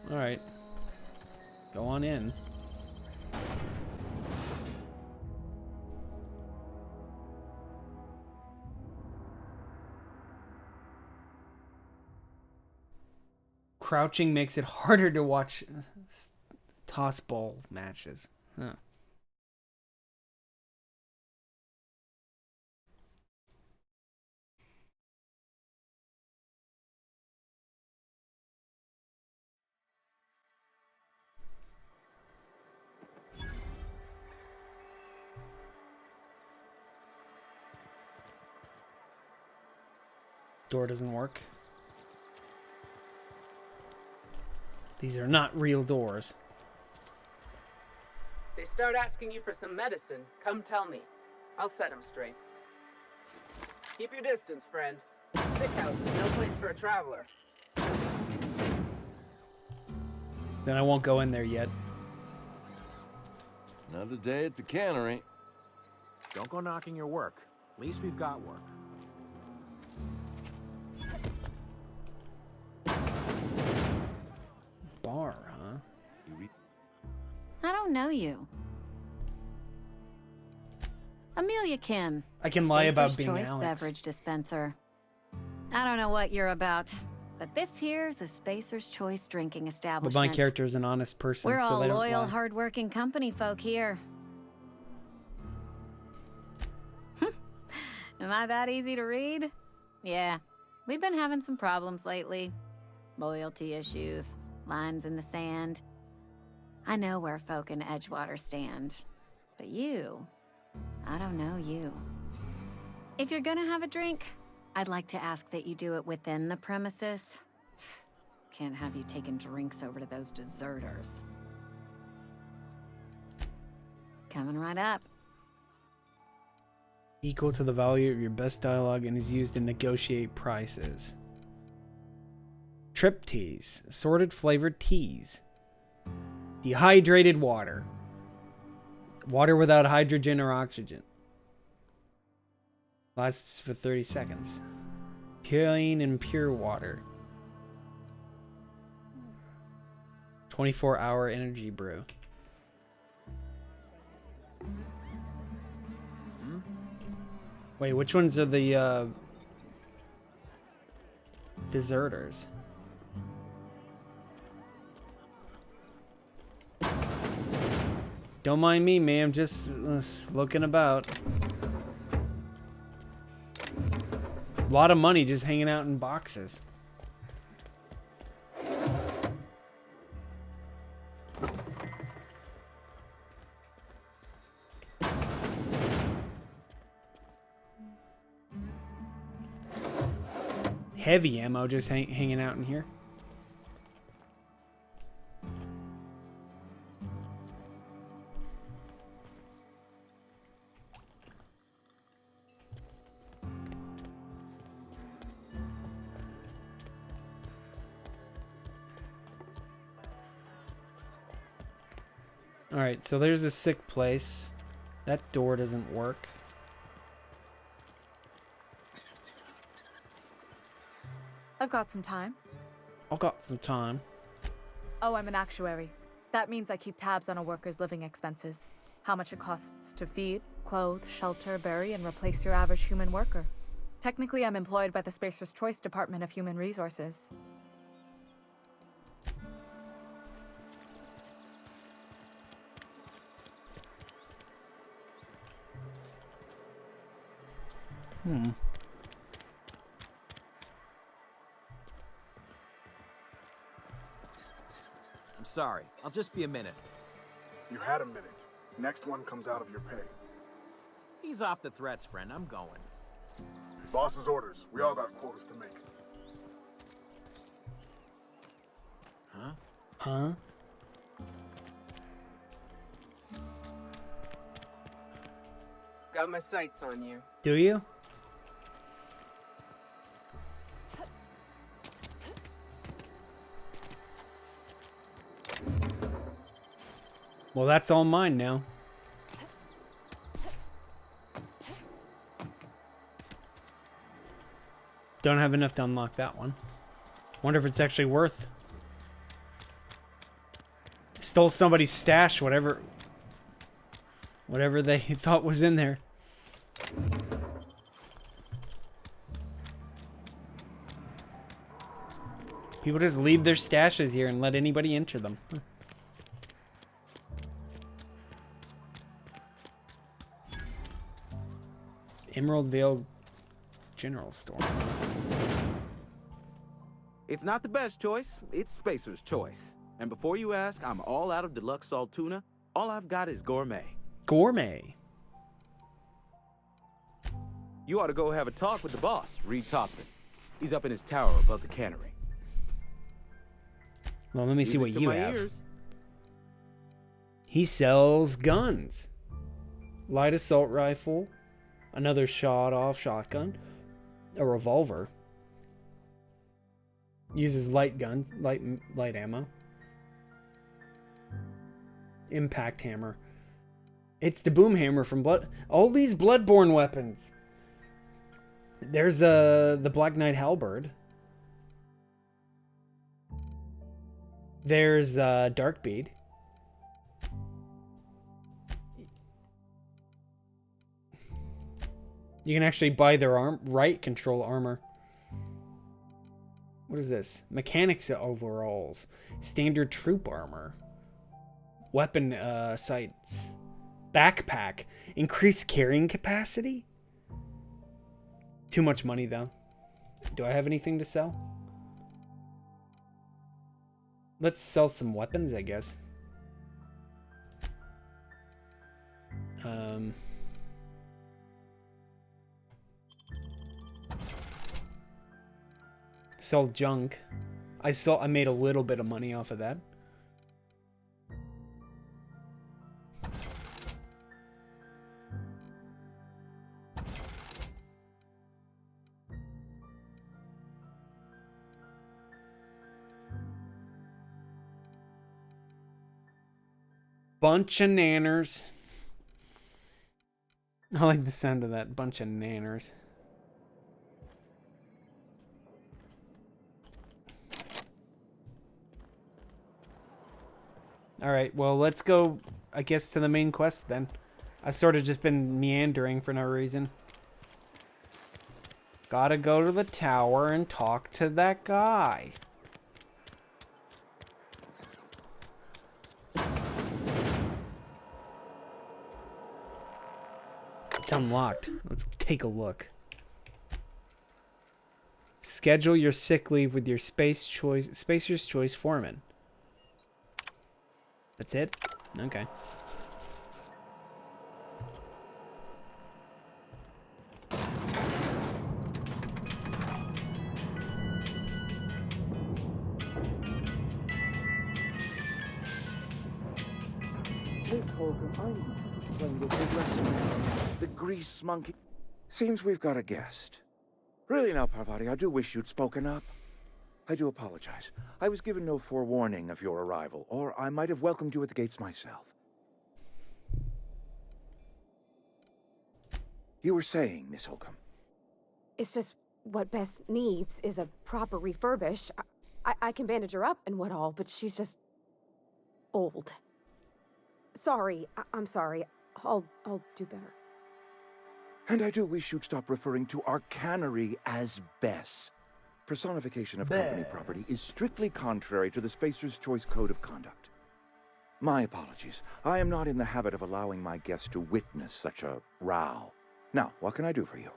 Alright. Go on in. Crouching makes it harder to watch toss ball matches. Huh. Door doesn't work. These are not real doors.
They start asking you for some medicine. Come tell me. I'll set them straight. Keep your distance, friend. Sick house is no place for a traveler.
Then I won't go in there yet.
Another day at the cannery.
Don't go knocking your work. At least we've got work.
Bar, huh?
I don't know you. Amelia Kim.
I can lie about
Spacer's
being
Choice
Alex.
beverage dispenser. I don't know what you're about, but this here's a Spacer's Choice drinking
But
establishment.
my character is an honest person,
We're
so
all
they don't
loyal,
lie.
hard-working company folk here. Am I that easy to read? Yeah, we've been having some problems lately. Loyalty issues, lines in the sand. I know where folk in Edgewater stand, but you, I don't know you. If you're gonna have a drink, I'd like to ask that you do it within the premises. Can't have you taking drinks over to those deserters. Coming right up.
Equal to the value of your best dialogue and is used to negotiate prices. Trip teas. Assorted flavored teas. Dehydrated water. Water without hydrogen or oxygen. Lasts for 30 seconds. Clean and pure water. 24-hour energy brew. Wait, which ones are the deserters? Don't mind me, ma'am. Just looking about. A lot of money just hanging out in boxes. Heavy ammo just hanging out in here. Alright, so there's a sick place. That door doesn't work.
I've got some time.
I've got some time.
Oh, I'm an actuary. That means I keep tabs on a worker's living expenses. How much it costs to feed, clothe, shelter, bury, and replace your average human worker. Technically, I'm employed by the Spacer's Choice Department of Human Resources.
Hmm.
I'm sorry. I'll just be a minute.
You had a minute. Next one comes out of your pay.
Ease off the threats, friend. I'm going.
Boss's orders. We all got quotas to make.
Huh?
Huh?
Got my sights on you.
Do you? Well, that's all mine now. Don't have enough to unlock that one. Wonder if it's actually worth. Stole somebody's stash, whatever they thought was in there. People just leave their stashes here and let anybody enter them. Emerald Vale General Store.
It's not the best choice. It's Spacer's Choice. And before you ask, I'm all out of deluxe salt tuna. All I've got is gourmet.
Gourmet?
You ought to go have a talk with the boss, Reed Thompson. He's up in his tower above the cannery.
Well, let me see what
Music to
you
my
have.
ears.
He sells guns. Light assault rifle. Another shot-off shotgun. A revolver. Uses light guns. Light ammo. Impact hammer. It's the boom hammer from Blood... All these Bloodborne weapons. There's the Black Knight halberd. There's Darkbead. You can actually buy their right control armor. What is this? Mechanics overalls. Standard troop armor. Weapon sights. Backpack. Increased carrying capacity? Too much money though. Do I have anything to sell? Let's sell some weapons, I guess. Sell junk. I made a little bit of money off of that. Bunch of nanners. I like the sound of that. Bunch of nanners. Alright, well, let's go, I guess, to the main quest then. I've sort of just been meandering for no reason. Gotta go to the tower and talk to that guy. It's unlocked. Let's take a look. Schedule your sick leave with your Spacer's Choice foreman. That's it? Okay.
The grease monkey. Seems we've got a guest. Really now, Parvati, I do wish you'd spoken up. I do apologize. I was given no forewarning of your arrival, or I might have welcomed you at the gates myself. You were saying, Miss Holcomb.
It's just what Bess needs is a proper refurbish. I can bandage her up and what all, but she's just old. Sorry, I'm sorry. I'll do better.
And I do wish you'd stop referring to our cannery as Bess. Personification of company property is strictly contrary to the Spacer's Choice Code of Conduct. My apologies. I am not in the habit of allowing my guests to witness such a row. Now, what can I do for you?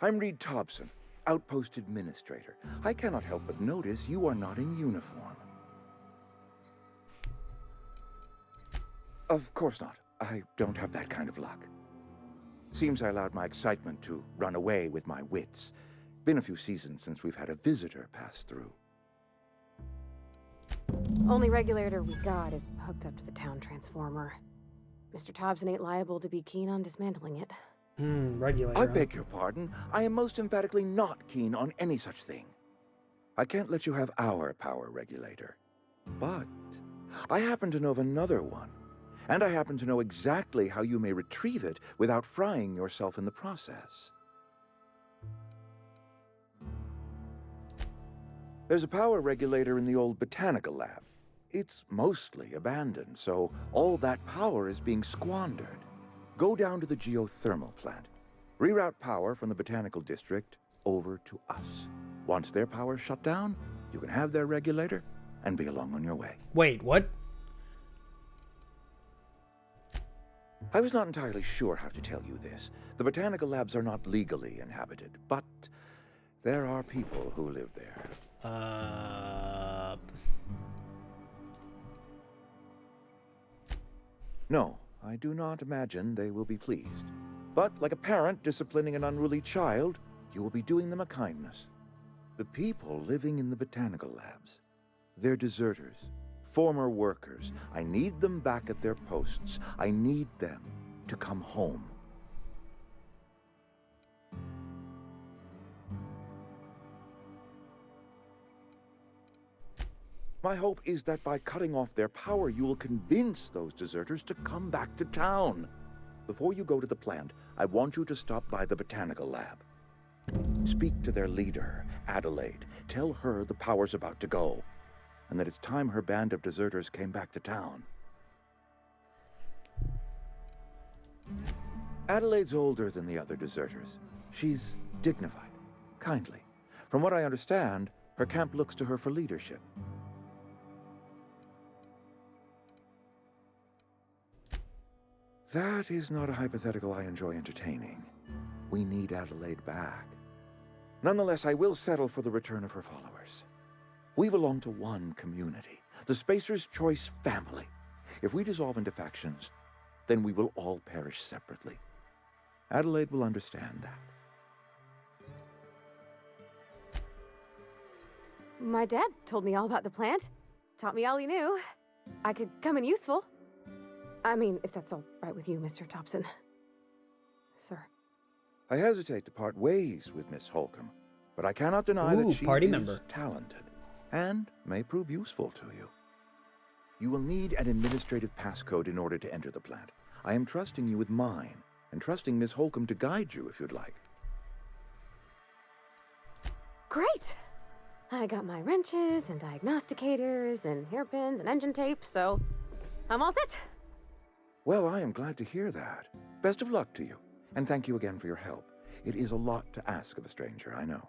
I'm Reed Thompson, Outpost Administrator. I cannot help but notice you are not in uniform. Of course not. I don't have that kind of luck. Seems I allowed my excitement to run away with my wits. Been a few seasons since we've had a visitor pass through.
Only regulator we got is hooked up to the town transformer. Mr. Thompson ain't liable to be keen on dismantling it.
Regulator.
I beg your pardon. I am most emphatically not keen on any such thing. I can't let you have our power regulator. But I happen to know of another one. And I happen to know exactly how you may retrieve it without frying yourself in the process. There's a power regulator in the old botanical lab. It's mostly abandoned, so all that power is being squandered. Go down to the geothermal plant. Reroute power from the botanical district over to us. Once their power's shut down, you can have their regulator and be along on your way.
Wait, what?
I was not entirely sure how to tell you this. The botanical labs are not legally inhabited, but there are people who live there. No, I do not imagine they will be pleased. But like a parent disciplining an unruly child, you will be doing them a kindness. The people living in the botanical labs, they're deserters. Former workers. I need them back at their posts. I need them to come home. My hope is that by cutting off their power, you will convince those deserters to come back to town. Before you go to the plant, I want you to stop by the botanical lab. Speak to their leader, Adelaide. Tell her the power's about to go, and that it's time her band of deserters came back to town. Adelaide's older than the other deserters. She's dignified, kindly. From what I understand, her camp looks to her for leadership. That is not a hypothetical I enjoy entertaining. We need Adelaide back. Nonetheless, I will settle for the return of her followers. We belong to one community, the Spacer's Choice family. If we dissolve into factions, then we will all perish separately. Adelaide will understand that.
My dad told me all about the plant. Taught me all he knew. I could come in useful. I mean, if that's all right with you, Mr. Thompson. Sir.
I hesitate to part ways with Miss Holcomb, but I cannot deny that she
party
is
member.
talented and may prove useful to you. You will need an administrative passcode in order to enter the plant. I am trusting you with mine, and trusting Miss Holcomb to guide you if you'd like.
Great! I got my wrenches and diagnosticators and hairpins and engine tape, so I'm all set.
Well, I am glad to hear that. Best of luck to you, and thank you again for your help. It is a lot to ask of a stranger, I know.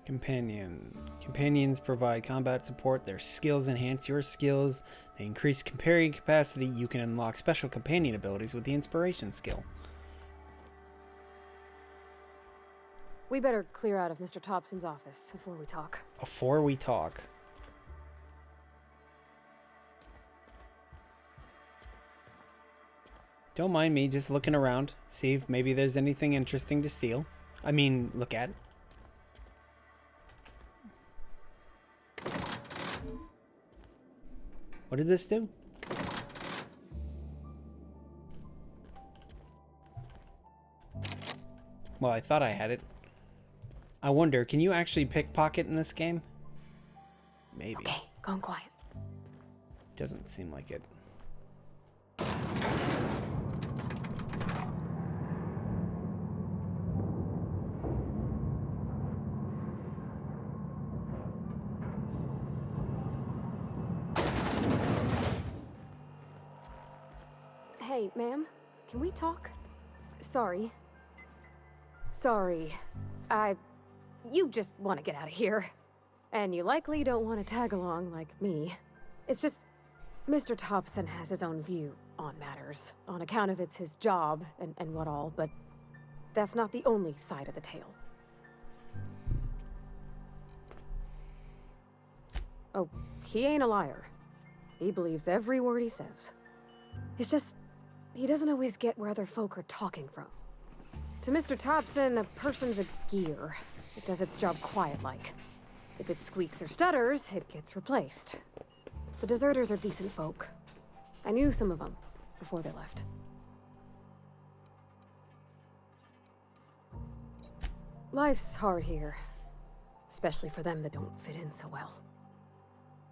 Companions provide combat support. Their skills enhance your skills. They increase comparing capacity. You can unlock special companion abilities with the inspiration skill.
We better clear out of Mr. Thompson's office before we talk.
Before we talk. Don't mind me just looking around. See if maybe there's anything interesting to steal. I mean, look at. What did this do? Well, I thought I had it. I wonder, can you actually pickpocket in this game? Maybe.
Okay, gone quiet.
Doesn't seem like it.
Hey, ma'am, can we talk? Sorry. You just want to get out of here. And you likely don't want to tag along like me. It's just, Mr. Thompson has his own view on matters, on account of it's his job and what all, but that's not the only side of the tale. Oh, he ain't a liar. He believes every word he says. It's just, he doesn't always get where other folk are talking from. To Mr. Thompson, a person's a gear. It does its job quiet-like. If it squeaks or stutters, it gets replaced. The deserters are decent folk. I knew some of them before they left. Life's hard here, especially for them that don't fit in so well.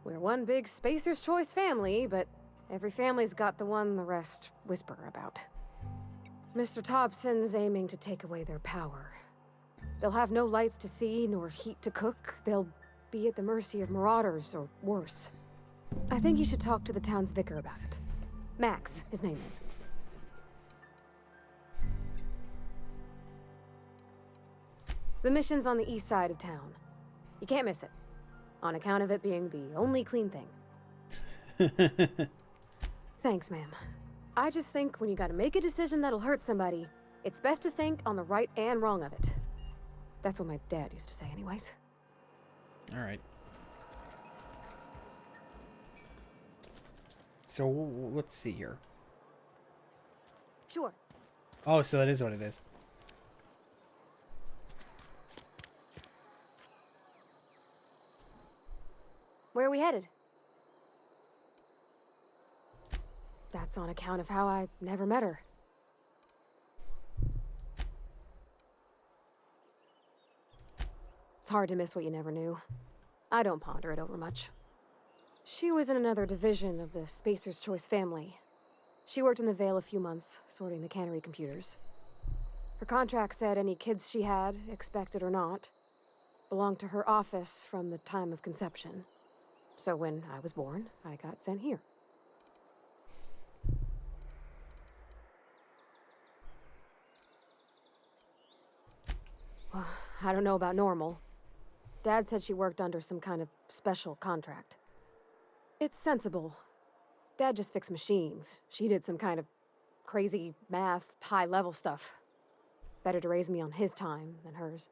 We're one big Spacer's Choice family, but every family's got the one the rest whisper about. Mr. Thompson's aiming to take away their power. They'll have no lights to see, nor heat to cook. They'll be at the mercy of marauders, or worse. I think you should talk to the town's vicar about it. Max, his name is. The mission's on the east side of town. You can't miss it, on account of it being the only clean thing. Thanks, ma'am. I just think when you gotta make a decision that'll hurt somebody, it's best to think on the right and wrong of it. That's what my dad used to say anyways.
Alright. So, let's see here.
Sure.
Oh, so that is what it is.
Where are we headed? That's on account of how I never met her. It's hard to miss what you never knew. I don't ponder it over much. She was in another division of the Spacer's Choice family. She worked in the Vale a few months, sorting the cannery computers. Her contract said any kids she had, expected or not, belonged to her office from the time of conception. So when I was born, I got sent here. Well, I don't know about normal. Dad said she worked under some kind of special contract. It's sensible. Dad just fixed machines. She did some kind of crazy math, high-level stuff. Better to raise me on his time than hers.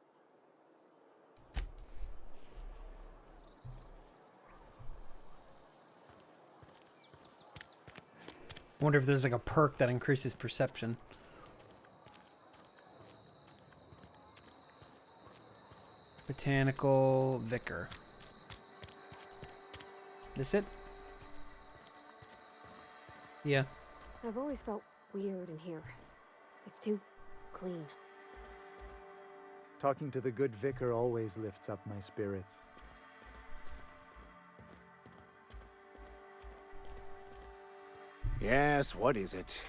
I wonder if there's like a perk that increases perception. Botanical Vicar. This it? Yeah.
I've always felt weird in here. It's too clean.
Talking to the good vicar always lifts up my spirits.
Yes, what is it?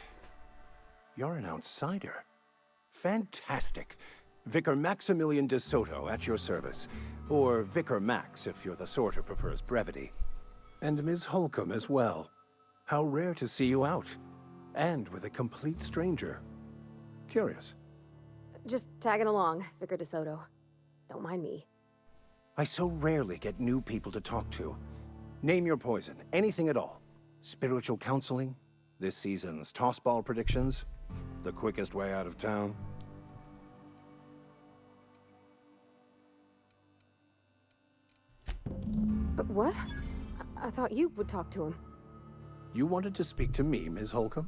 You're an outsider. Fantastic. Vicar Maximilian de Soto at your service. Or Vicar Max if you're the sort who prefers brevity. And Ms. Holcomb as well. How rare to see you out. And with a complete stranger. Curious.
Just tagging along, Vicar DeSoto. Don't mind me.
I so rarely get new people to talk to. Name your poison, anything at all. Spiritual counseling, this season's tossball predictions, the quickest way out of town.
What? I thought you would talk to him.
You wanted to speak to me, Ms. Holcomb?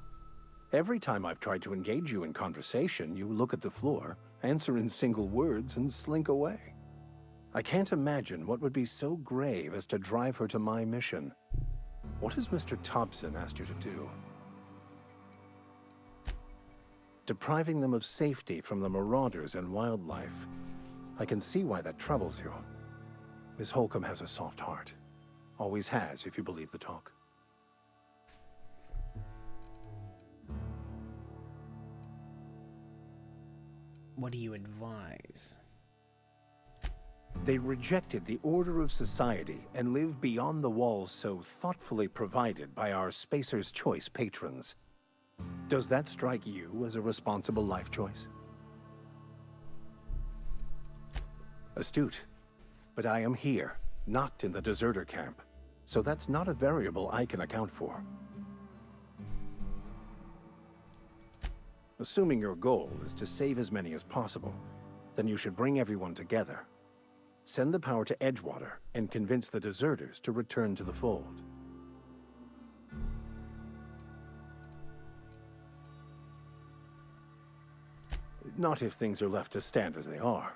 Every time I've tried to engage you in conversation, you look at the floor, answer in single words, and slink away. I can't imagine what would be so grave as to drive her to my mission. What has Mr. Thompson asked you to do? Depriving them of safety from the marauders and wildlife. I can see why that troubles you. Miss Holcomb has a soft heart. Always has, if you believe the talk.
What do you advise?
They rejected the order of society and live beyond the walls so thoughtfully provided by our Spacer's Choice patrons. Does that strike you as a responsible life choice? Astute. But I am here, not in the deserter camp. So that's not a variable I can account for. Assuming your goal is to save as many as possible, then you should bring everyone together. Send the power to Edgewater and convince the deserters to return to the fold. Not if things are left to stand as they are.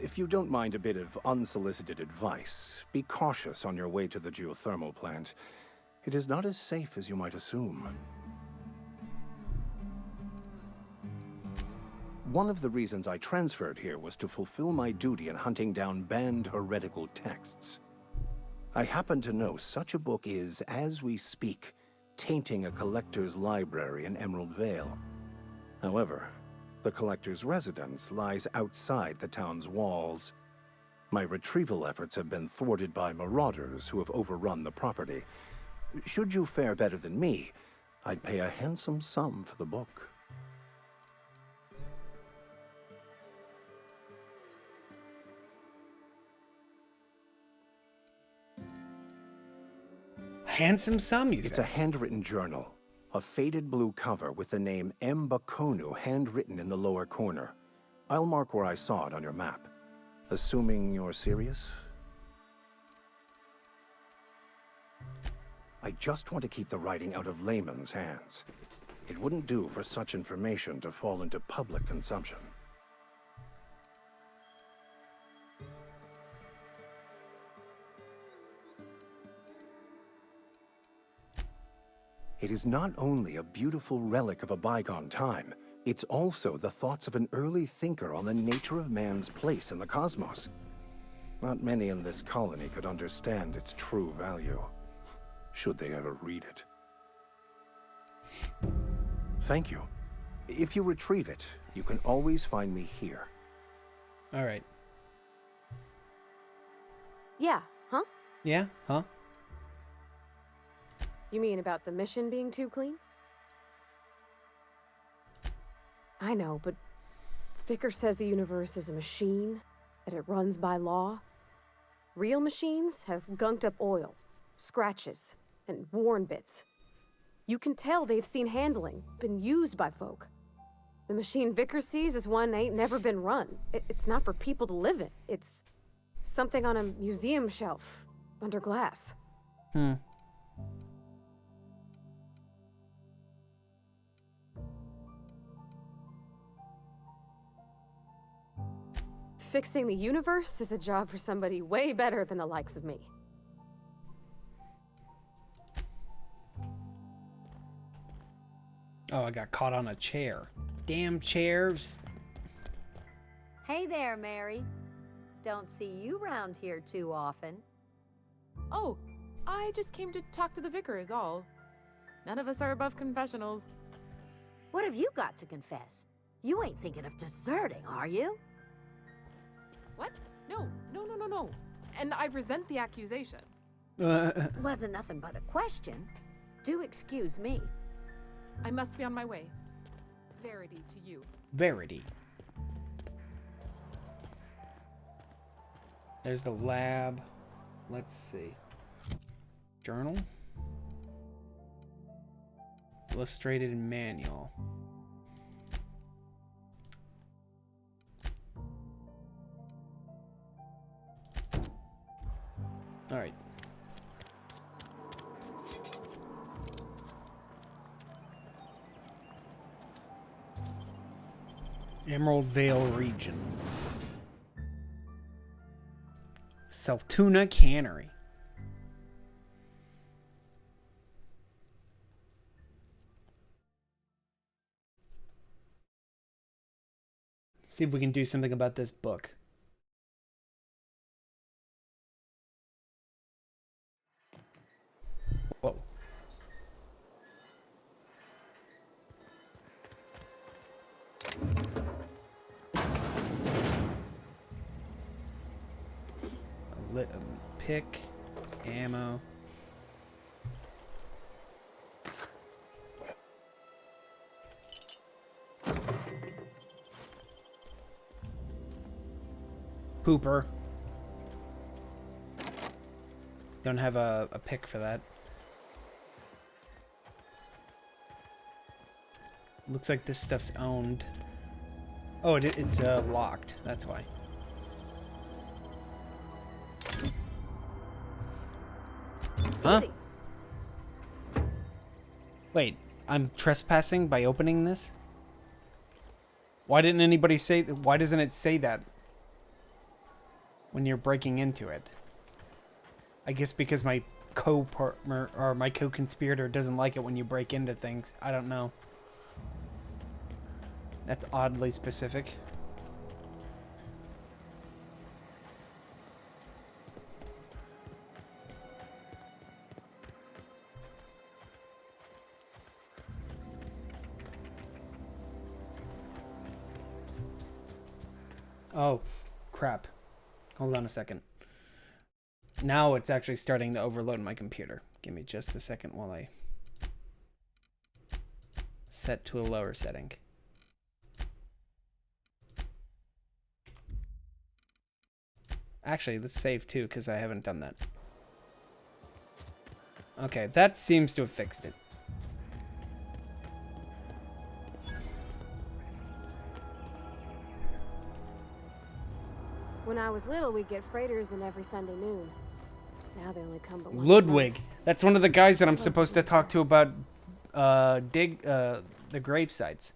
If you don't mind a bit of unsolicited advice, be cautious on your way to the geothermal plant. It is not as safe as you might assume. One of the reasons I transferred here was to fulfill my duty in hunting down banned heretical texts. I happen to know such a book is, as we speak, tainting a collector's library in Emerald Vale. However, the collector's residence lies outside the town's walls. My retrieval efforts have been thwarted by marauders who have overrun the property. Should you fare better than me, I'd pay a handsome sum for the book.
Handsome sum, you
It's
say?
a handwritten journal. A faded blue cover with the name M. Bakonu handwritten in the lower corner. I'll mark where I saw it on your map. Assuming you're serious? I just want to keep the writing out of layman's hands. It wouldn't do for such information to fall into public consumption. It is not only a beautiful relic of a bygone time, it's also the thoughts of an early thinker on the nature of man's place in the cosmos. Not many in this colony could understand its true value, should they ever read it. Thank you. If you retrieve it, you can always find me here.
All right.
Yeah, huh?
Yeah? Huh?
You mean about the mission being too clean? I know, but Vicar says the universe is a machine, that it runs by law. Real machines have gunked up oil, scratches, and worn bits. You can tell they've seen handling, been used by folk. The machine Vicar sees is one ain't never been run. It's not for people to live in. It's something on a museum shelf, under glass. Fixing the universe is a job for somebody way better than the likes of me.
Oh, I got caught on a chair. Damn chairs.
Hey there, Mary. Don't see you round here too often.
Oh, I just came to talk to the vicar is all. None of us are above confessionals.
What have you got to confess? You ain't thinking of deserting, are you?
What? No. And I resent the accusation.
Wasn't nothing but a question. Do excuse me.
I must be on my way. Verity to you.
Verity. There's the lab. Let's see. Journal. Illustrated manual. All right. Emerald Vale region. Seltuna Cannery. See if we can do something about this book. Whoa. Pick, ammo. Pooper. Don't have a pick for that. Looks like this stuff's owned. Oh, it's locked. That's why. Huh? Wait, I'm trespassing by opening this? Why didn't anybody say... Why doesn't it say that when you're breaking into it? I guess because my co-partner or my co-conspirator doesn't like it when you break into things. I don't know. That's oddly specific. Oh, crap. Hold on a second. Now it's actually starting to overload my computer. Give me just a second while I set to a lower setting. Actually, let's save too, because I haven't done that. Okay, that seems to have fixed it.
When I was little, we'd get freighters in every Sunday noon. Now they only come but once a
Ludwig.
month.
That's one of the guys that I'm supposed to talk to about the grave sites.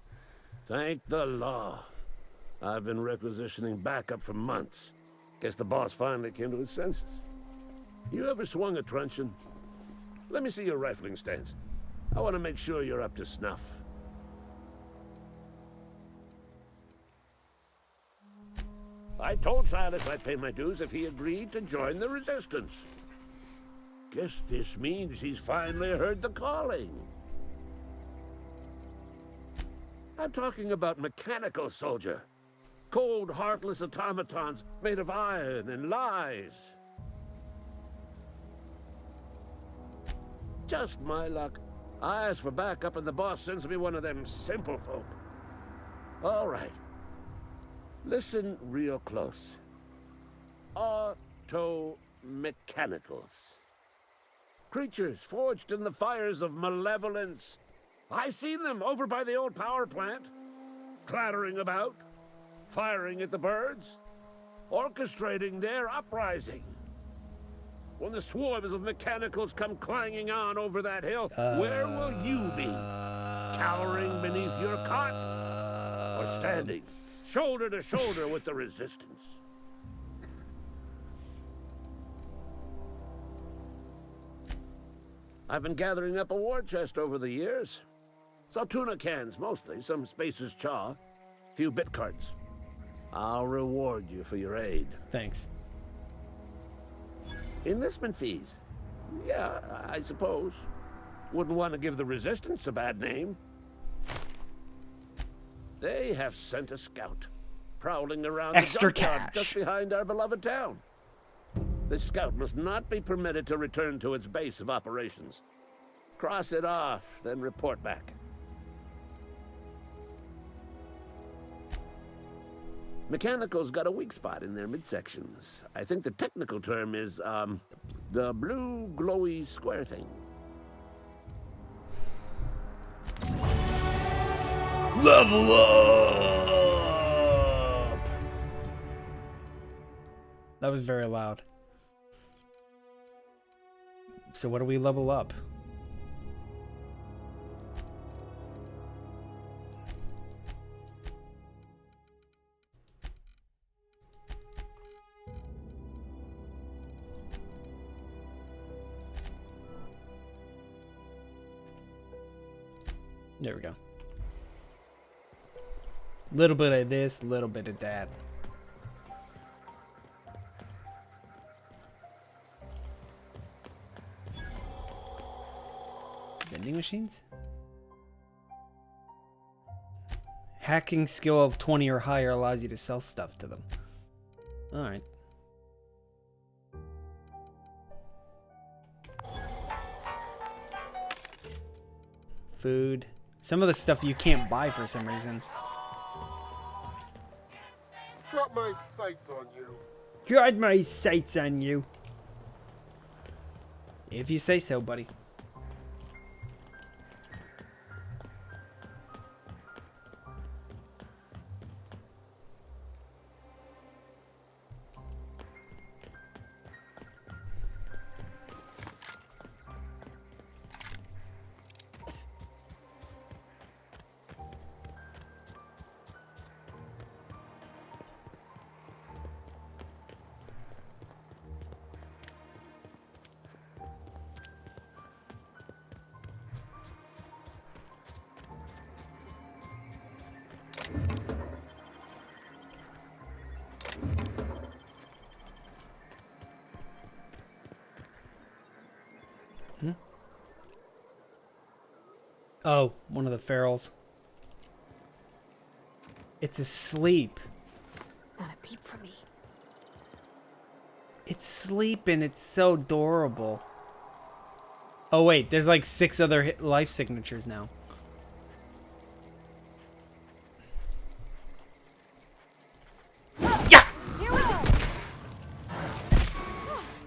Thank the law. I've been requisitioning backup for months. Guess the boss finally came to his senses. You ever swung a truncheon? Let me see your rifling stance. I want to make sure you're up to snuff. I told Silas I'd pay my dues if he agreed to join the resistance. Guess this means he's finally heard the calling. I'm talking about mechanical soldier. Cold, heartless automatons made of iron and lies. Just my luck. I ask for backup and the boss sends me one of them simple folk. All right. Listen real close. Auto-mechanicals. Creatures forged in the fires of malevolence. I seen them over by the old power plant. Clattering about. Firing at the birds. Orchestrating their uprising. When the swarms of mechanicals come clanging on over that hill, where will you be? Cowering beneath your cot? Or standing shoulder to shoulder with the resistance? I've been gathering up a war chest over the years. Seltuna cans, mostly. Some Spacer's Chaw. Few bit cards. I'll reward you for your aid.
Thanks.
Enlistment fees. Yeah, I suppose. Wouldn't want to give the Resistance a bad name. They have sent a scout, prowling around
Extra
the junkyard
cash.
just behind our beloved town. The scout must not be permitted to return to its base of operations. Cross it off, then report back. Mechanical's got a weak spot in their midsections. I think the technical term is, the blue glowy square thing.
Level up! That was very loud. So what do we level up? There we go. Little bit of this, little bit of that. Vending machines? Hacking skill of 20 or higher allows you to sell stuff to them. Alright. Food. Some of the stuff you can't buy for some reason.
Got my sights on you.
Got my sights on you. If you say so, buddy. Oh, one of the ferals. It's asleep.
Not a peep for me.
It's sleeping. It's so adorable. Oh wait, there's like 6 other life signatures now. Yeah!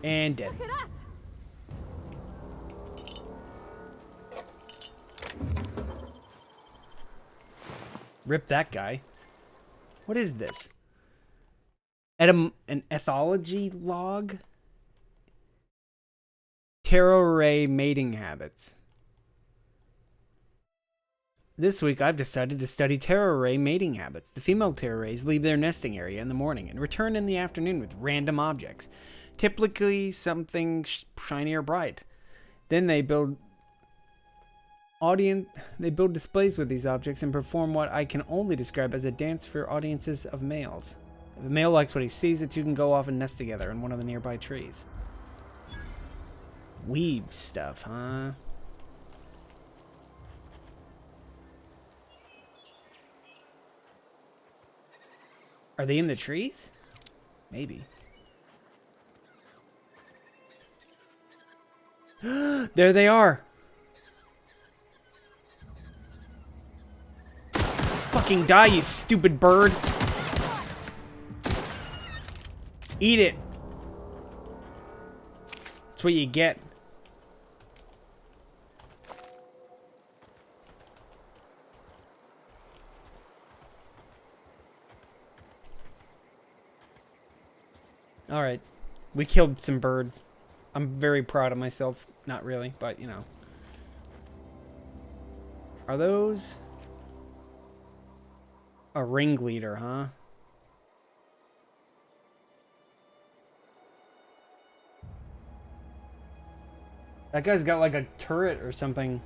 And dead.
Look at us.
Rip that guy. What is this? An ethology log? Terror mating habits. This week I've decided to study terror mating habits. The female terror rays leave their nesting area in the morning and return in the afternoon with random objects, typically something shiny or bright. Then they build displays with these objects and perform what I can only describe as a dance for audiences of males. If a male likes what he sees, the two can go off and nest together in one of the nearby trees. Weeb stuff, huh? Are they in the trees? Maybe. There they are! Fucking die, you stupid bird! Eat it! That's what you get. Alright. We killed some birds. I'm very proud of myself. Not really, but you know. Are those a ringleader, huh? That guy's got like a turret or something.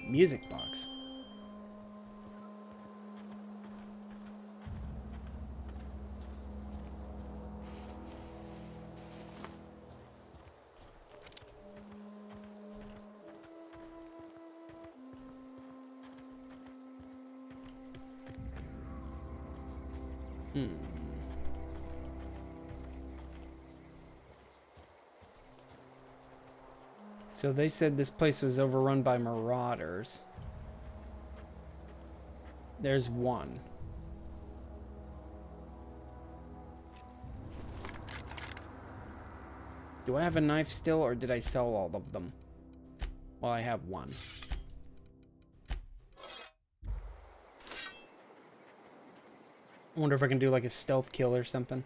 Music box. So they said this place was overrun by marauders. There's one. Do I have a knife still, or did I sell all of them? Well, I have one. I wonder if I can do like a stealth kill or something.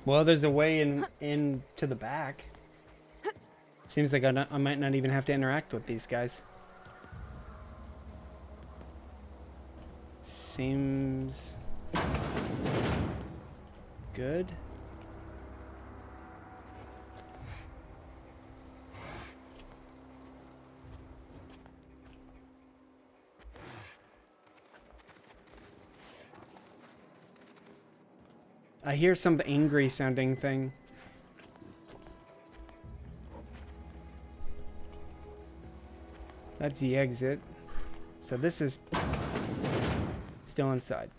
Well, there's a way in to the back. Seems like I might not even have to interact with these guys. Seems good. I hear some angry sounding thing. That's the exit. So this is still inside.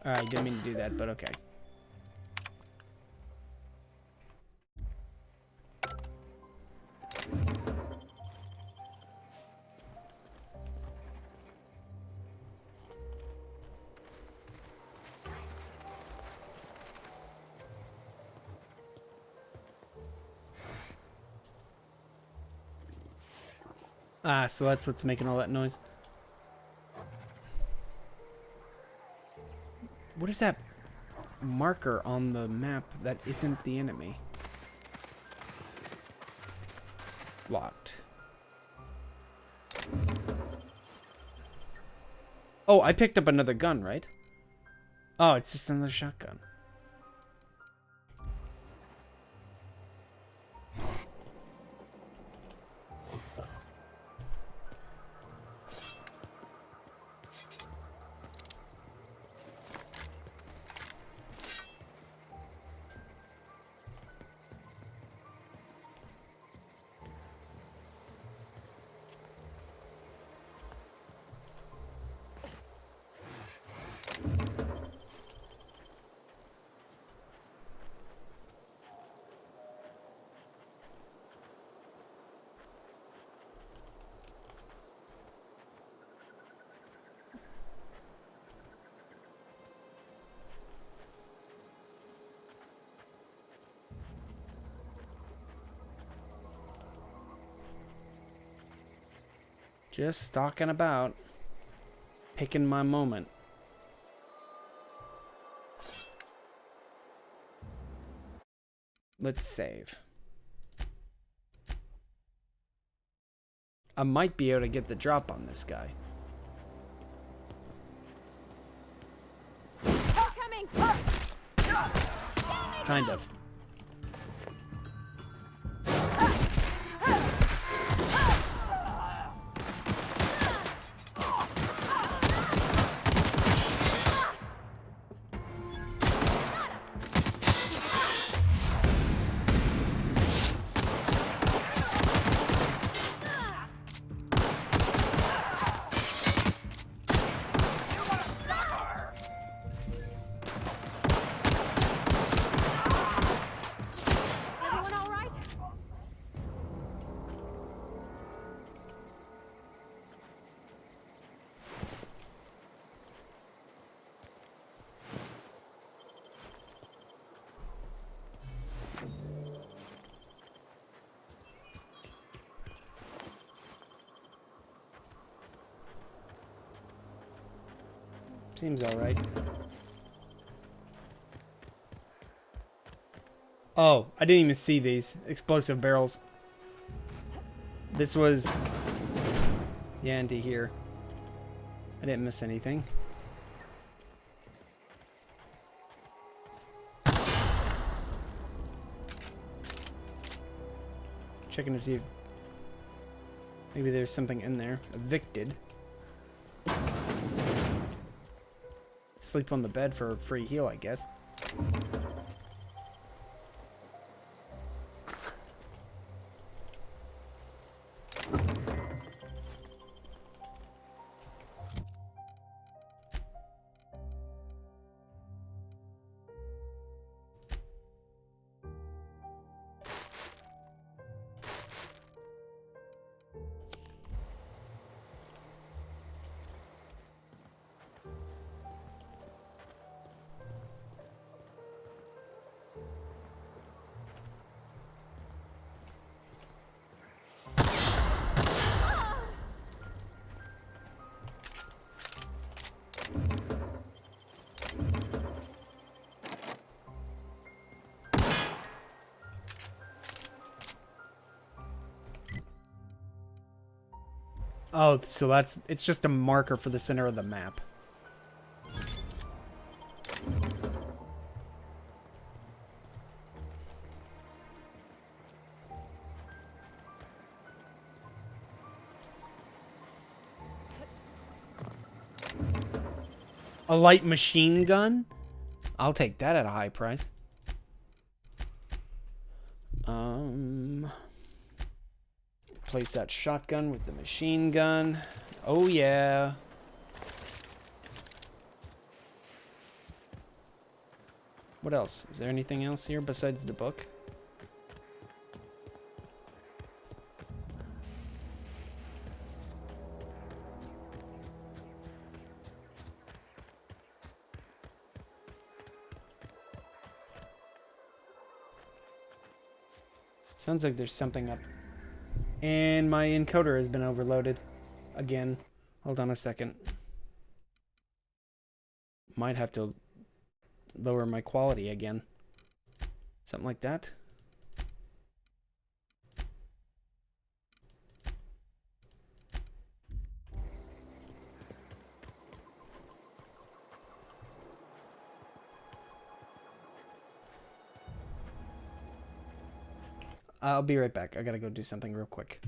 Alright, didn't mean to do that, but okay. Ah, so that's what's making all that noise. What is that marker on the map that isn't the enemy? Locked. Oh, I picked up another gun, right? Oh, it's just another shotgun. Just stalking about, picking my moment. Let's save. I might be able to get the drop on this guy. Kind of. Seems alright. Oh, I didn't even see these explosive barrels. This was Yandy here. I didn't miss anything. Checking to see if maybe there's something in there. Evicted. Sleep on the bed for a free heal, I guess. Oh, so it's just a marker for the center of the map. A light machine gun? I'll take that at a high price. Replace that shotgun with the machine gun. Oh yeah. What else? Is there anything else here besides the book? Sounds like there's something up. And my encoder has been overloaded. Again. Hold on a second. Might have to lower my quality again. Something like that. I'll be right back. I gotta go do something real quick.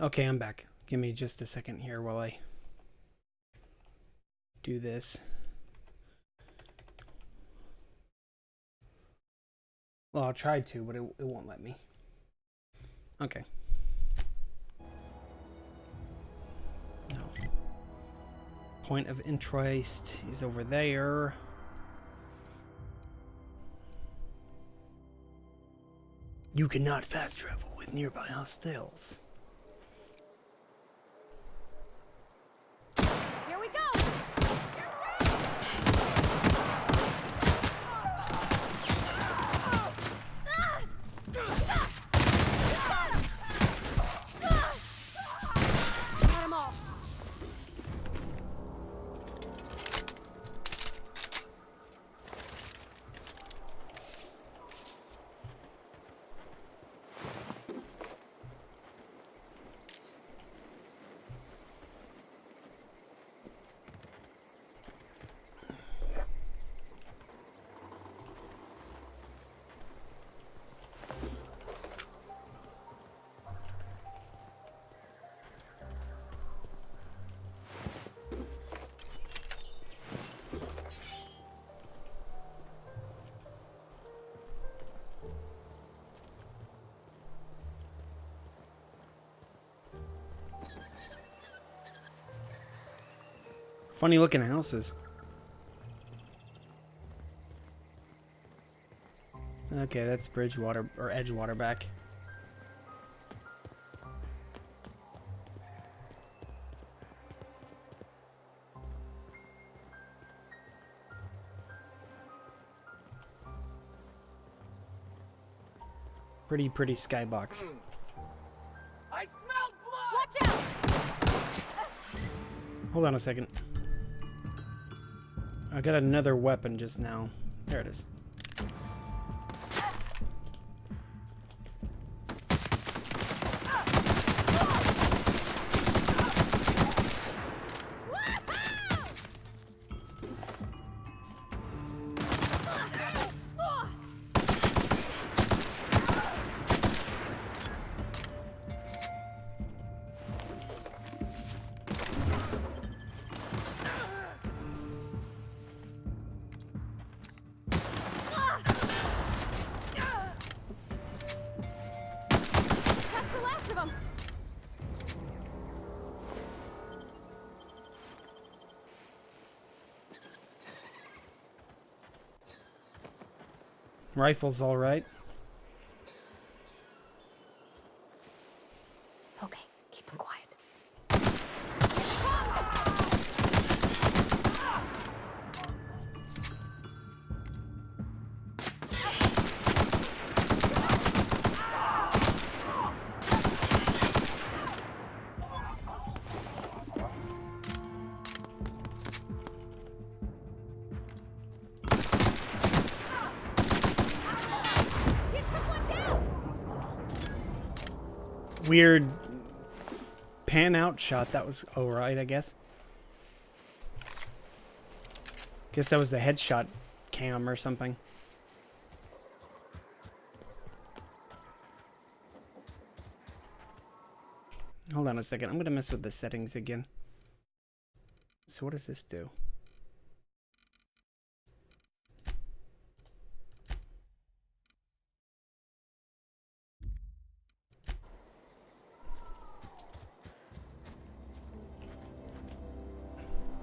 Okay, I'm back. Give me just a second here while I do this. Well, I'll try to, but it won't let me. Okay. No. Point of interest is over there. You cannot fast travel with nearby hostiles.
Here we go!
Got 'em all.
Funny looking houses. Okay, that's Bridgewater or Edgewater back. Pretty skybox.
I smell blood! Watch out!
Hold on a second. I got another weapon just now. There it is. Rifle's all right.
Okay, keep him quiet.
Weird pan out shot. That was alright, I guess. Guess that was the headshot cam or something. Hold on a second. I'm gonna mess with the settings again. So what does this do?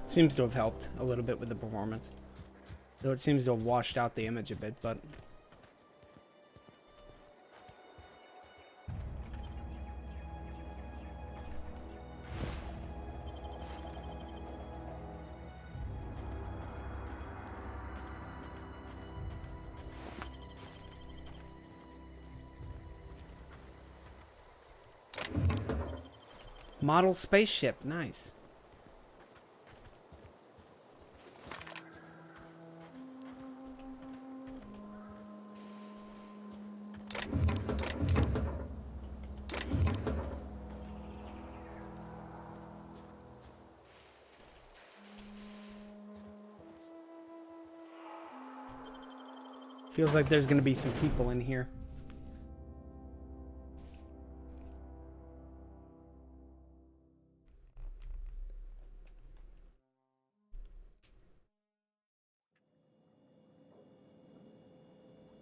Seems to have helped a little bit with the performance. Though it seems to have washed out the image a bit, but... Model spaceship, nice. Feels like there's gonna be some people in here.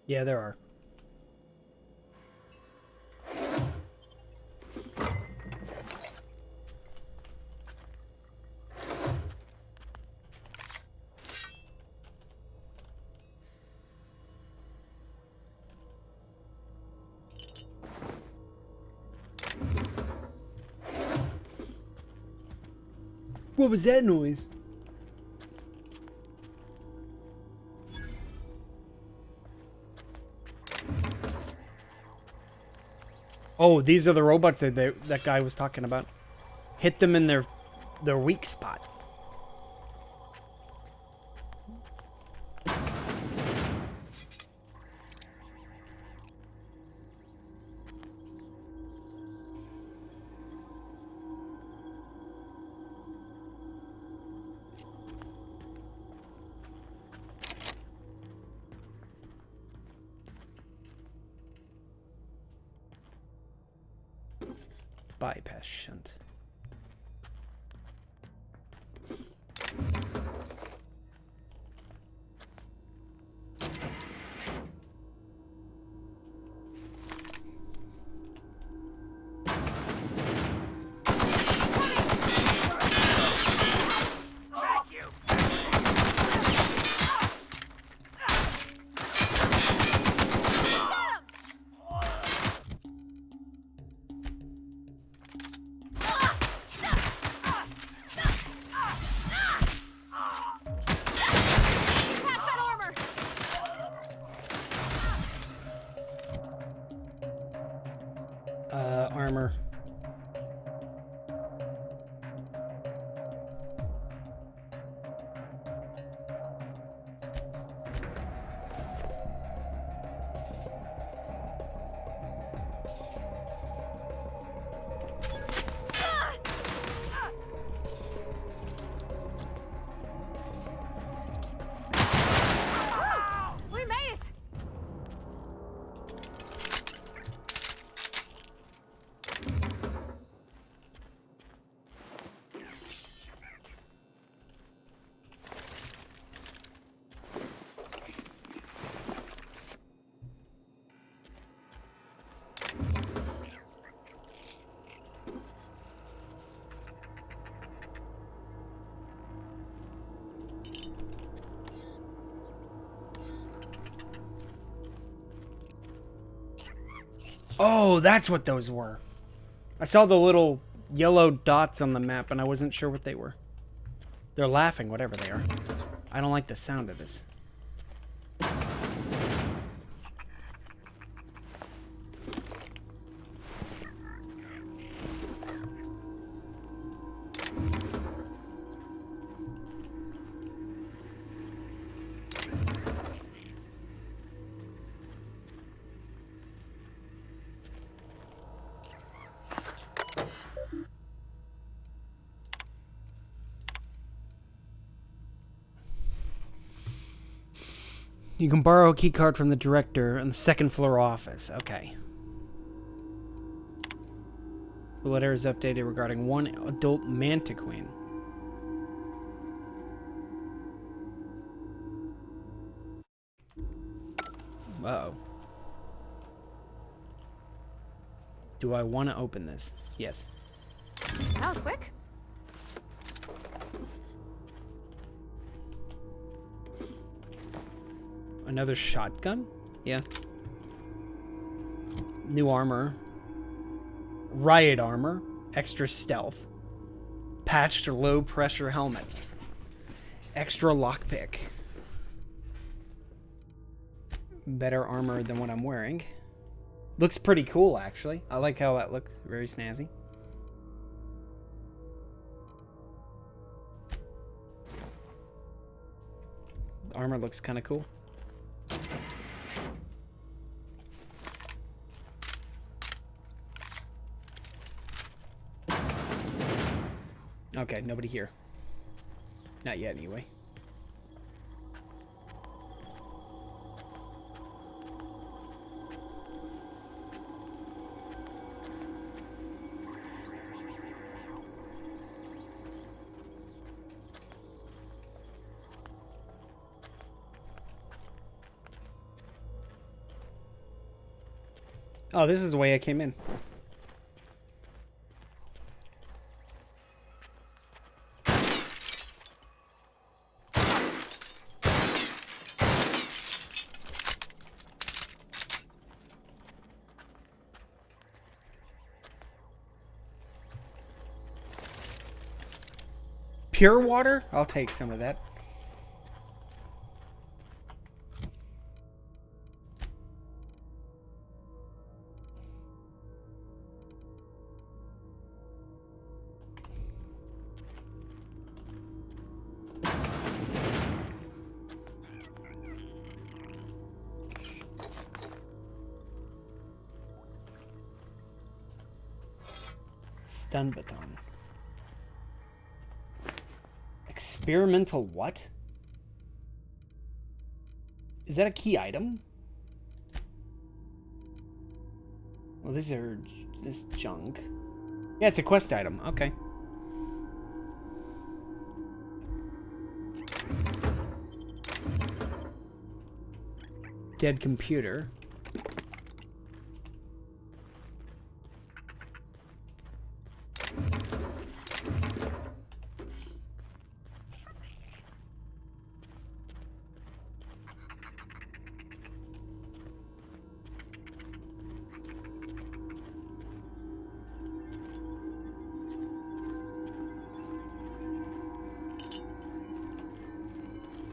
Yeah, there are. What was that noise? Oh, these are the robots that guy was talking about. Hit them in their weak spot. Bypass shunt. Armor.
We made it!
Oh, that's what those were. I saw the little yellow dots on the map and I wasn't sure what they were. They're laughing, whatever they are. I don't like the sound of this. You can borrow a keycard from the director in the second floor office. Okay. The letter is updated regarding one adult Mantiqueen. Uh-oh. Do I want to open this? Yes.
That was quick.
Another shotgun? Yeah. New armor. Riot armor. Extra stealth. Patched low pressure helmet. Extra lockpick. Better armor than what I'm wearing. Looks pretty cool, actually. I like how that looks. Very snazzy. The armor looks kind of cool. Okay, nobody here. Not yet, anyway. Oh, this is the way I came in. Pure water? I'll take some of that. Stun baton. Experimental what? Is that a key item? Well, these are this junk. Yeah, it's a quest item. Okay. Dead computer.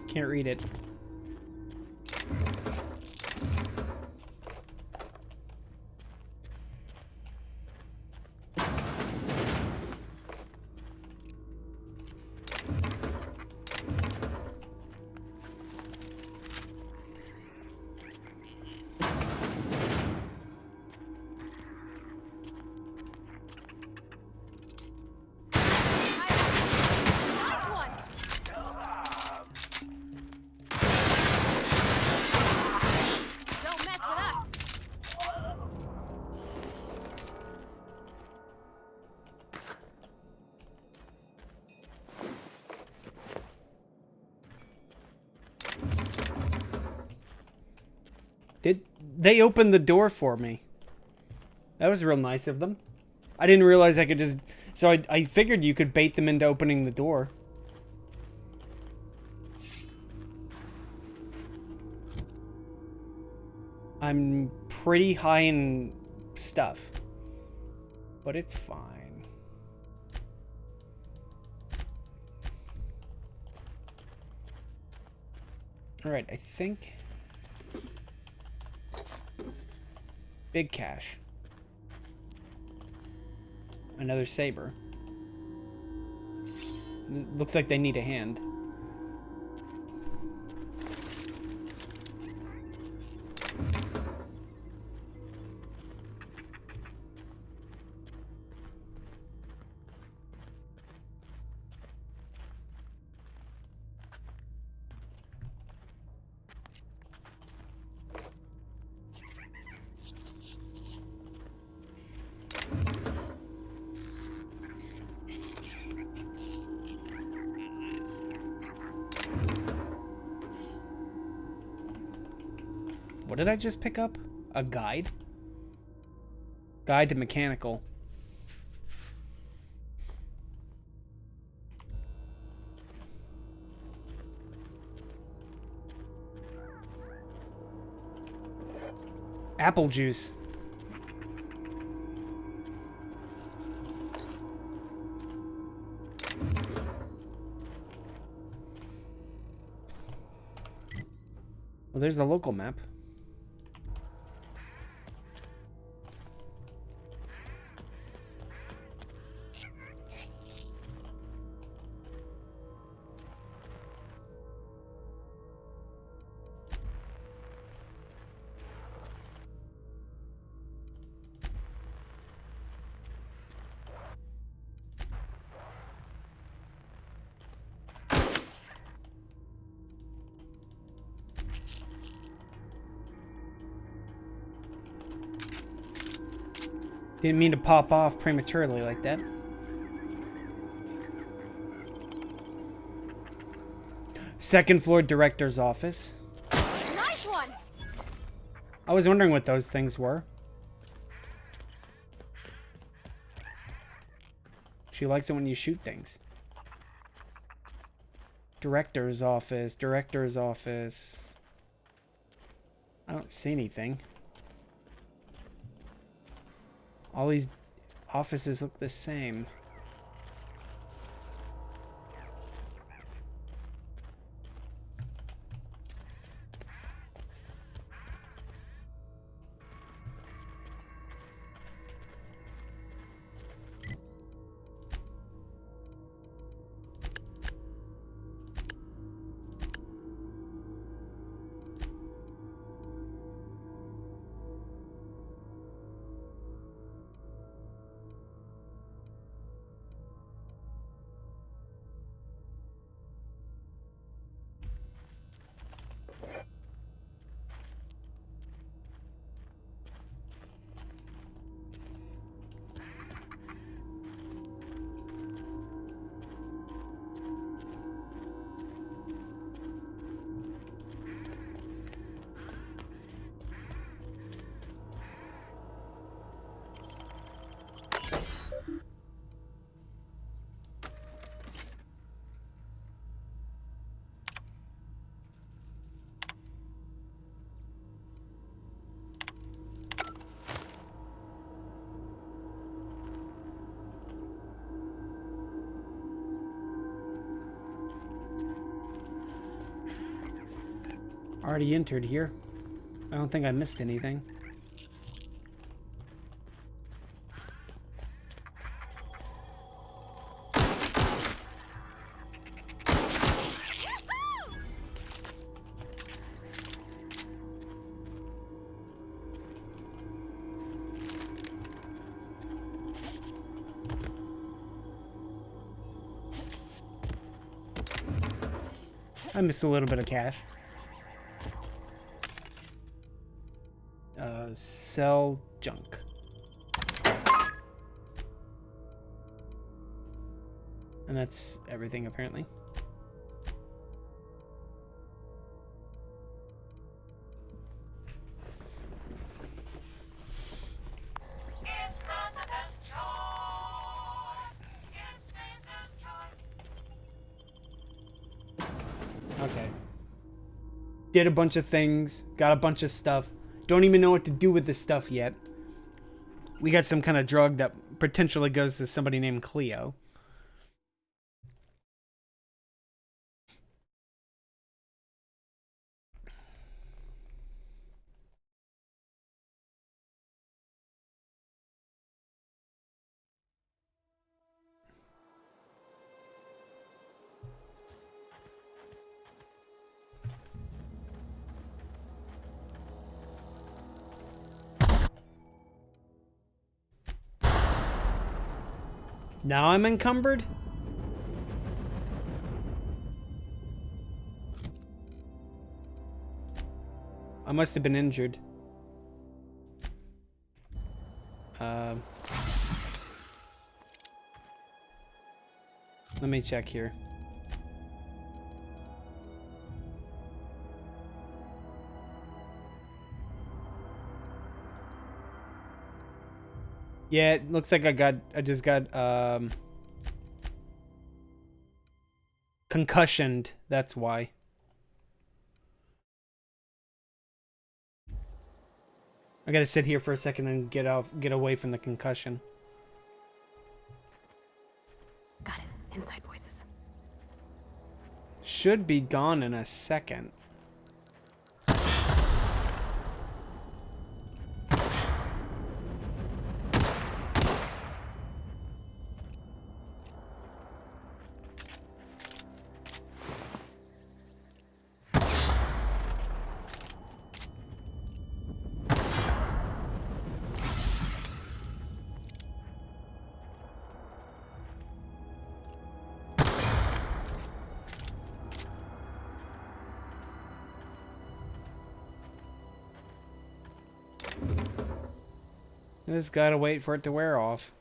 Can't read it. They opened the door for me. That was real nice of them. I didn't realize I could just... So I figured you could bait them into opening the door. I'm pretty high in stuff. But it's fine. Alright, I think... Big cash. Another saber. Looks like they need a hand. What did I just pick up? A guide? Guide to mechanical. Apple juice. Well, there's the local map. Didn't mean to pop off prematurely like that. Second floor director's office.
Nice one.
I was wondering what those things were. She likes it when you shoot things. Director's office, director's office. I don't see anything. All these offices look the same. Already entered here. I don't think I missed anything. I missed a little bit of cash. Sell junk. And that's everything, apparently. Okay. Did a bunch of things, got a bunch of stuff. Don't even know what to do with this stuff yet. We got some kind of drug that potentially goes to somebody named Cleo. Now I'm encumbered? I must have been injured. Let me check here. Yeah, it looks like I just got concussioned, that's why. I gotta sit here for a second and get away from the concussion.
Got it. Inside voices.
Should be gone in a second. Just gotta wait for it to wear off.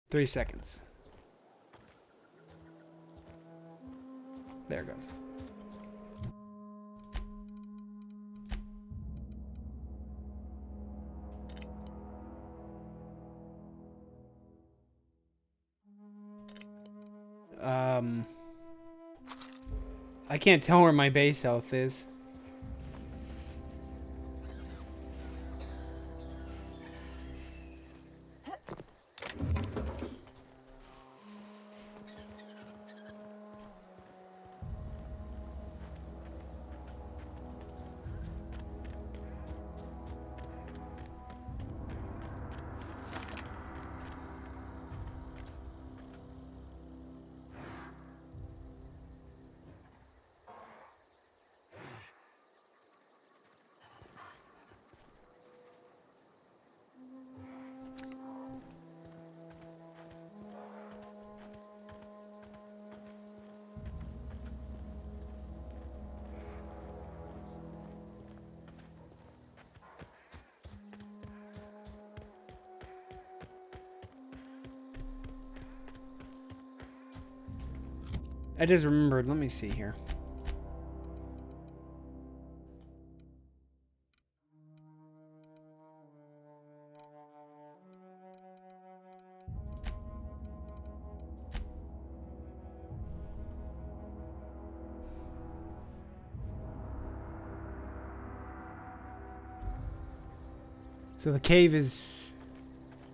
3 seconds. There it goes. I can't tell where my base health is. I just remembered. Let me see here. So the cave is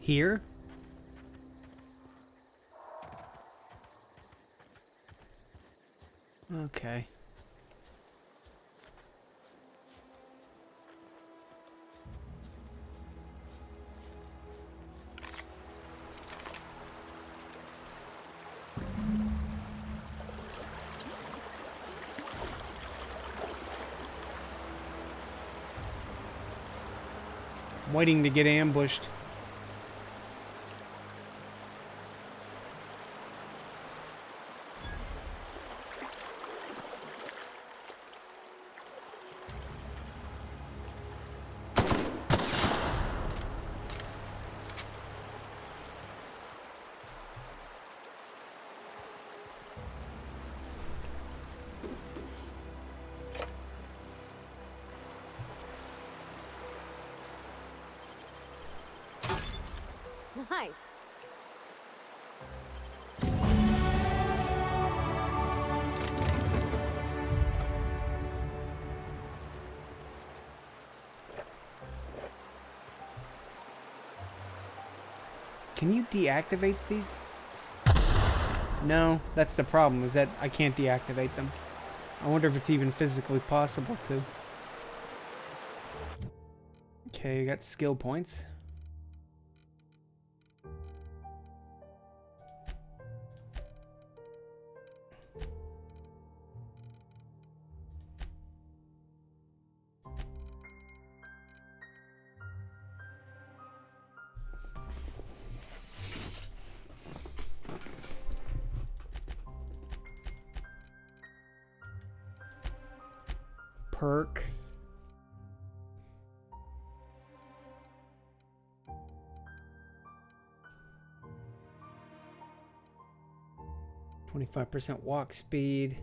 here? Okay. I'm waiting to get ambushed.
Nice.
Can you deactivate these? No, that's the problem, is that I can't deactivate them. I wonder if it's even physically possible to. Okay, I got skill points. Perk. %25 walk speed.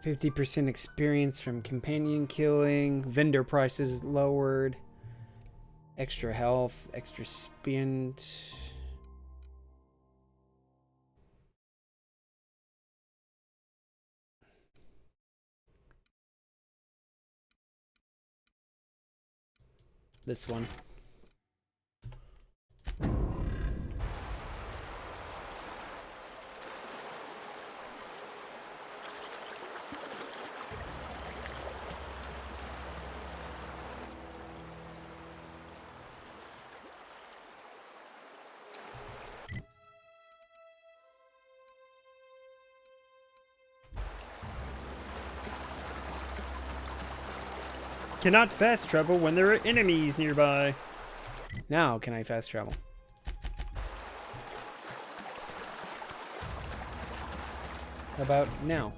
50% experience from companion killing. Vendor prices lowered. Extra health. Extra spin. This one. Cannot fast travel when there are enemies nearby. Now can I fast travel? How about now?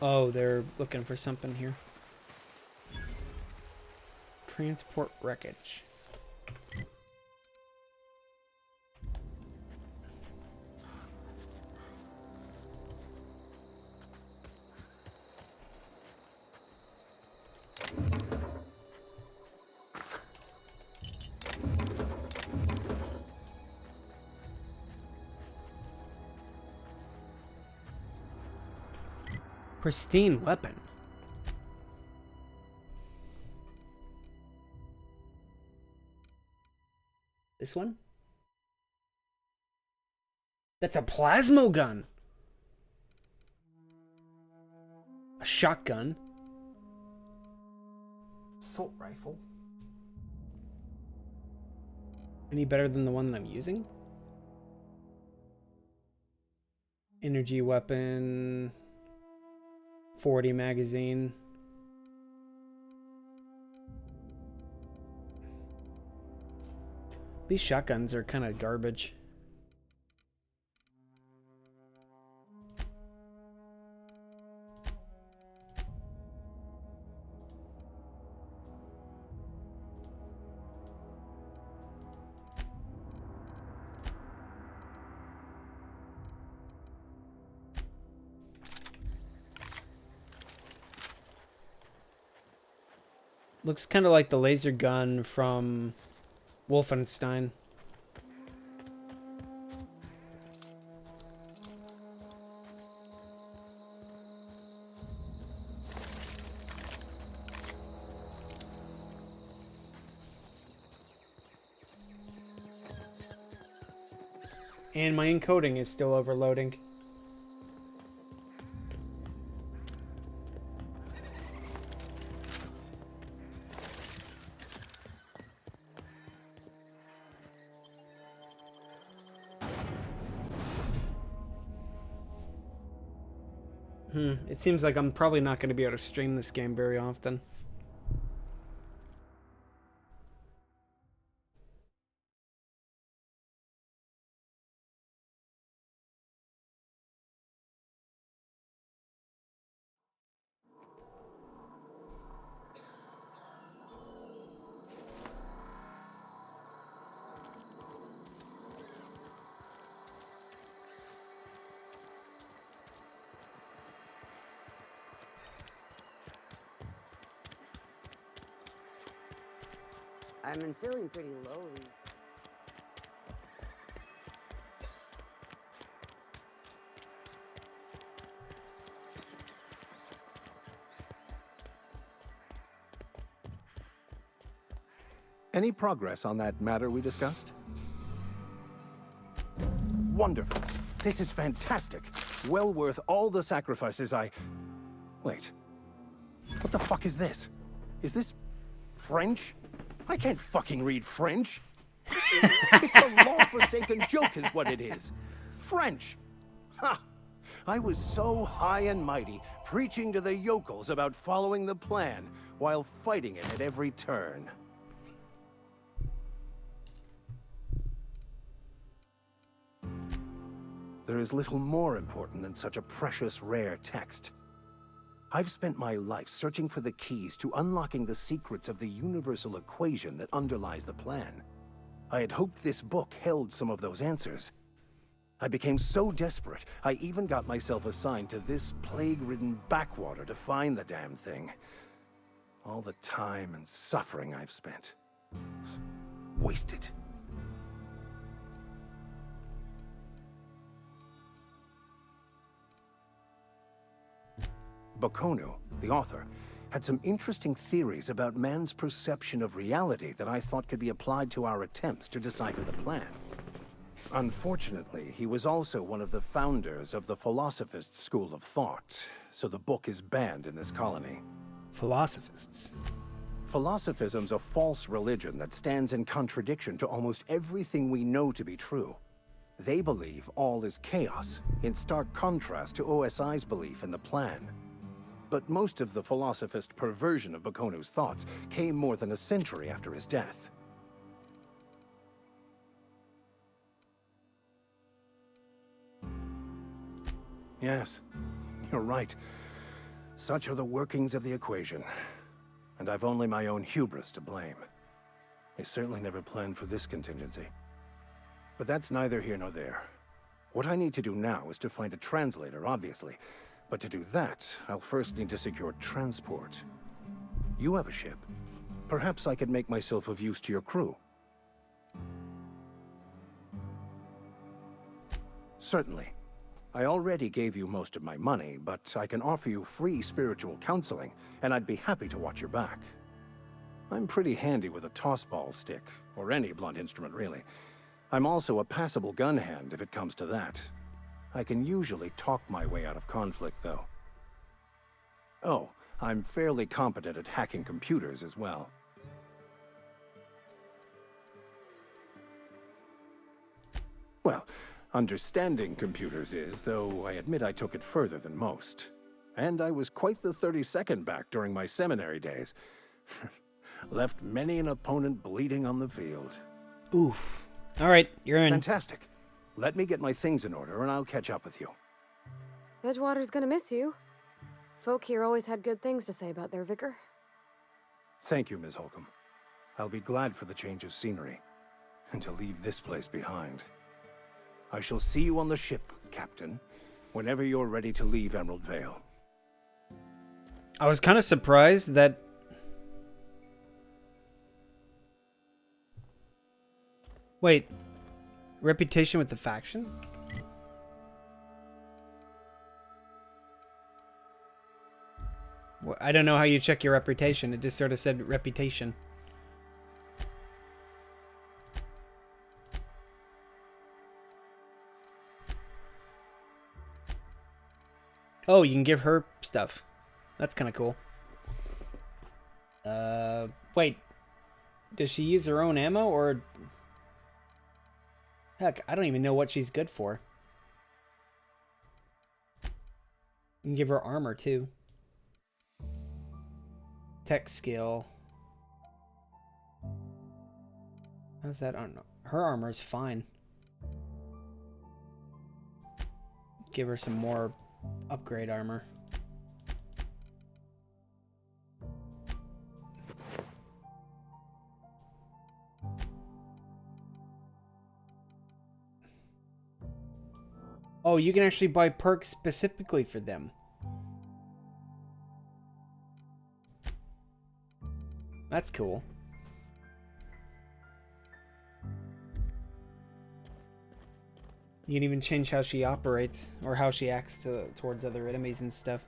Oh, they're looking for something here. Transport wreckage. Pristine weapon. This one? That's a plasma gun. A shotgun. Assault rifle. Any better than the one that I'm using? Energy weapon. 40 magazine. These shotguns are kind of garbage. Looks kind of like the laser gun from Wolfenstein. And my encoding is still overloading. It seems like I'm probably not going to be able to stream this game very often.
I've been feeling pretty low these.
Any progress on that matter we discussed? Wonderful. This is fantastic. Well worth all the sacrifices I... Wait. What the fuck is this? Is this French? I can't fucking read French. It's a law-forsaken joke is what it is. French. Ha! I was so high and mighty, preaching to the yokels about following the plan, while fighting it at every turn. There is little more important than such a precious, rare text. I've spent my life searching for the keys to unlocking the secrets of the universal equation that underlies the plan. I had hoped this book held some of those answers. I became so desperate, I even got myself assigned to this plague-ridden backwater to find the damn thing. All the time and suffering I've spent. Wasted. Bokonu, the author, had some interesting theories about man's perception of reality that I thought could be applied to our attempts to decipher the plan. Unfortunately, he was also one of the founders of the Philosophist school of thought, so the book is banned in this colony.
Philosophists?
Philosophism's a false religion that stands in contradiction to almost everything we know to be true. They believe all is chaos, in stark contrast to OSI's belief in the plan. But most of the philosophist perversion of Bokonu's thoughts came more than a century after his death. Yes, you're right. Such are the workings of the equation, and I've only my own hubris to blame. I certainly never planned for this contingency. But that's neither here nor there. What I need to do now is to find a translator, obviously. But to do that, I'll first need to secure transport. You have a ship. Perhaps I could make myself of use to your crew. Certainly. I already gave you most of my money, but I can offer you free spiritual counseling, and I'd be happy to watch your back. I'm pretty handy with a tossball stick, or any blunt instrument, really. I'm also a passable gun hand, if it comes to that. I can usually talk my way out of conflict, though. Oh, I'm fairly competent at hacking computers as well. Well, understanding computers is, though I admit I took it further than most. And I was quite the 32nd back during my seminary days. Left many an opponent bleeding on the field.
Oof. All right, you're in.
Fantastic. Let me get my things in order and I'll catch up with you.
Edgewater's gonna miss you. Folk here always had good things to say about their vicar.
Thank you, Ms. Holcomb. I'll be glad for the change of scenery, and to leave this place behind. I shall see you on the ship, Captain, whenever you're ready to leave Emerald Vale.
I was kind of surprised that... Wait, reputation with the faction? Well, I don't know how you check your reputation. It just sort of said reputation. Oh, you can give her stuff. That's kind of cool. Wait. Does she use her own ammo, or... Heck, I don't even know what she's good for. You can give her armor, too. Tech skill. How's that? I don't know. Her armor is fine. Give her some more upgrade armor. Oh, you can actually buy perks specifically for them. That's cool. You can even change how she operates or how she acts towards other enemies and stuff.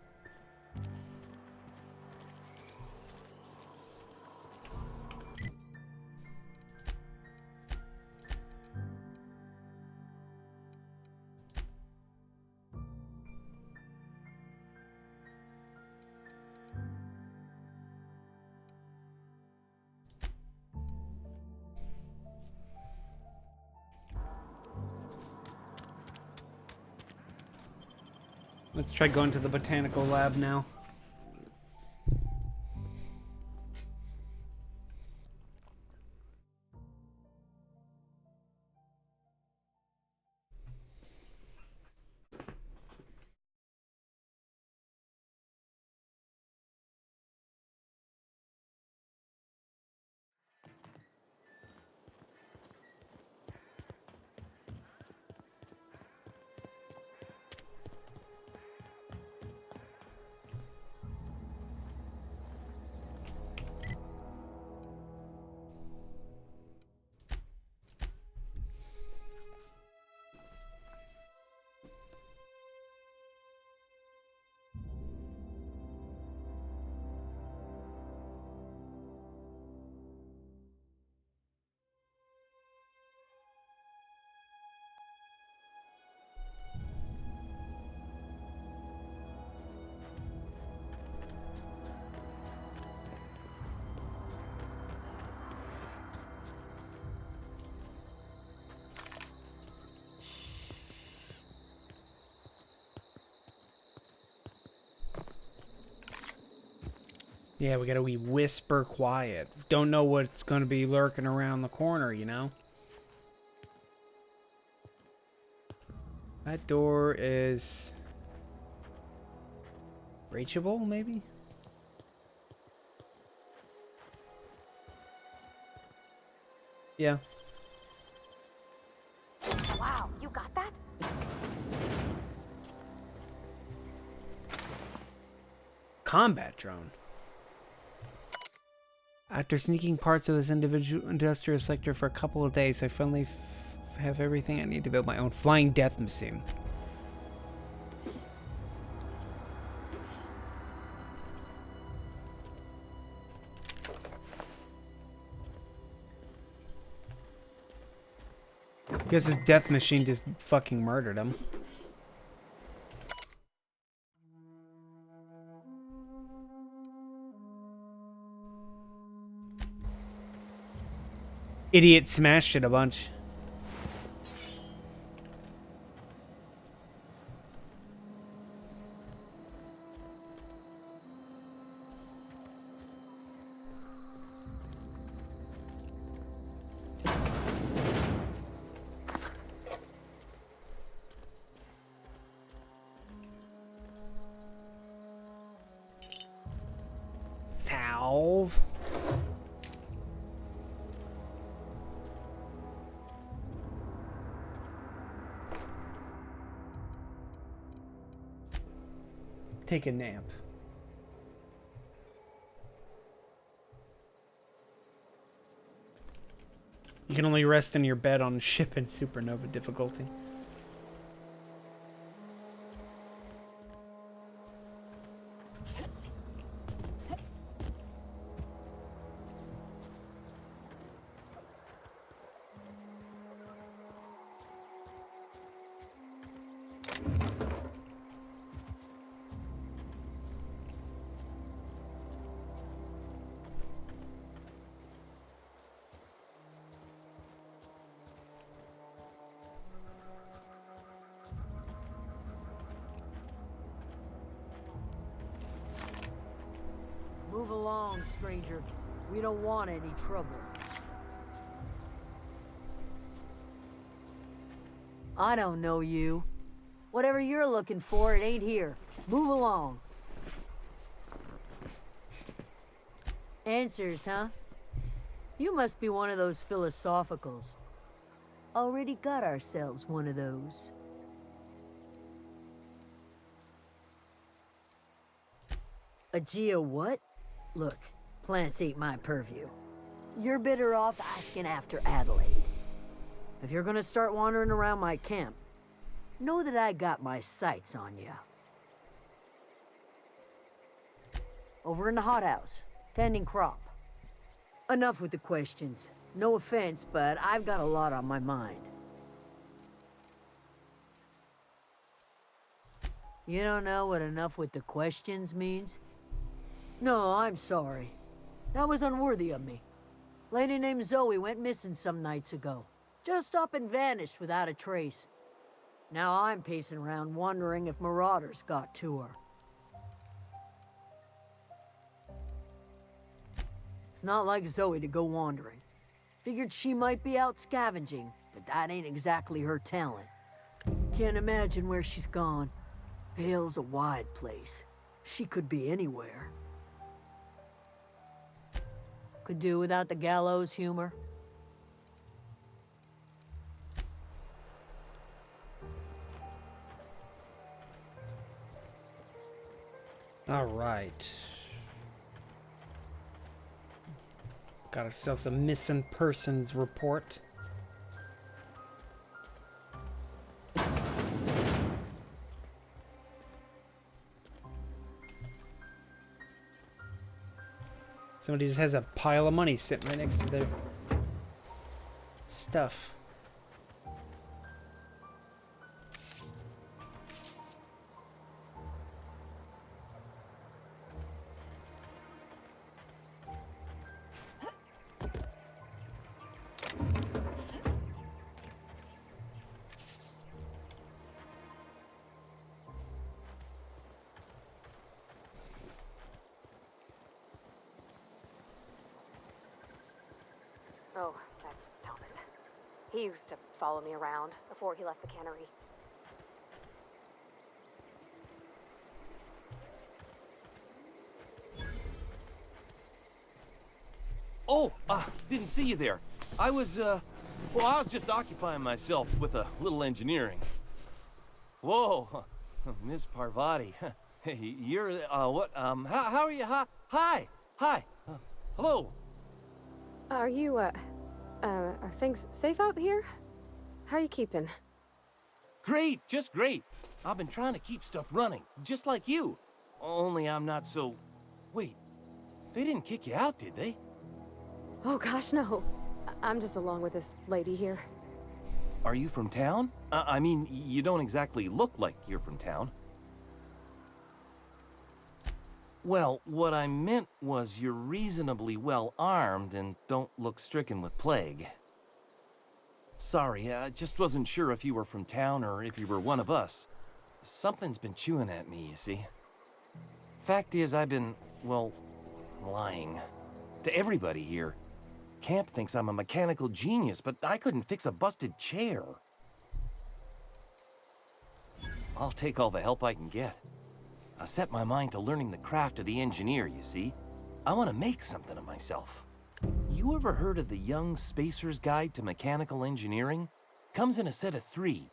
Let's try going to the botanical lab now. Yeah, we gotta be whisper quiet. Don't know what's gonna be lurking around the corner, you know? That door is... Reachable, maybe? Yeah.
Wow, you got that?
Combat drone. After sneaking parts of this individual industrial sector for a couple of days, I finally have everything I need to build my own flying death machine. Guess his death machine just fucking murdered him. Idiot smashed it a bunch. Salve. Take a nap. You can only rest in your bed on ship in supernova difficulty.
Move along, stranger. We don't want any trouble. I don't know you. Whatever you're looking for, it ain't here. Move along. Answers, huh? You must be one of those philosophicals. Already got ourselves one of those. A geo what? Look, plants ain't my purview. You're better off asking after Adelaide. If you're gonna start wandering around my camp, know that I got my sights on you. Over in the hothouse, tending crop. Enough with the questions. No offense, but I've got a lot on my mind. You don't know what enough with the questions means? No, I'm sorry. That was unworthy of me. Lady named Zoe went missing some nights ago. Just up and vanished without a trace. Now I'm pacing around wondering if marauders got to her. It's not like Zoe to go wandering. Figured she might be out scavenging, but that ain't exactly her talent. Can't imagine where she's gone. Vale's a wide place. She could be anywhere. Could do without the gallows humor.
All right. Got ourselves a missing persons report. Somebody just has a pile of money sitting right next to their stuff.
Oh, that's Thomas. He used to follow me around before he left the cannery.
Oh, didn't see you there. I was just occupying myself with a little engineering. Whoa, Miss Parvati. Hey, you're, what, how are you? Hi. Hello.
Are you, are things safe out here? How are you keeping?
Great, just great. I've been trying to keep stuff running, just like you. Only I'm not so... Wait, they didn't kick you out, did they?
Oh gosh, no. I'm just along with this lady here.
Are you from town? I mean, you don't exactly look like you're from town. Well, what I meant was you're reasonably well armed and don't look stricken with plague. Sorry, I just wasn't sure if you were from town or if you were one of us. Something's been chewing at me, you see. Fact is, I've been, well, lying. To everybody here. Camp thinks I'm a mechanical genius, but I couldn't fix a busted chair. I'll take all the help I can get. I set my mind to learning the craft of the engineer, you see. I want to make something of myself. You ever heard of the Young Spacer's Guide to Mechanical Engineering? Comes in a set of 3.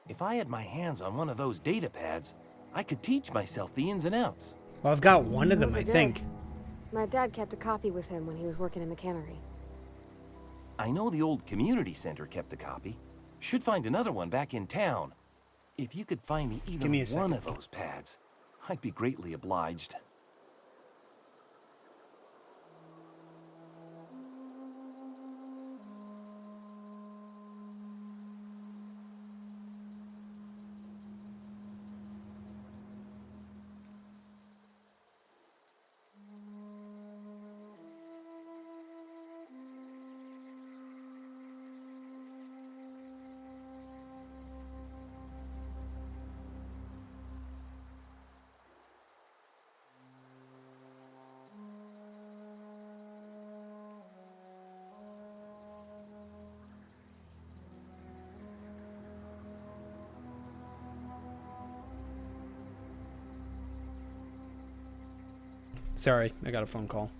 If I had my hands on one of those data pads, I could teach myself the ins and outs.
Well, I've got one of them,
Those
I
are good.
think.
My dad kept a copy with him when he was working in the cannery.
I know the old community center kept a copy. Should find another one back in town. If you could find me even one of those pads, I'd be greatly obliged.
Sorry, I got a phone call.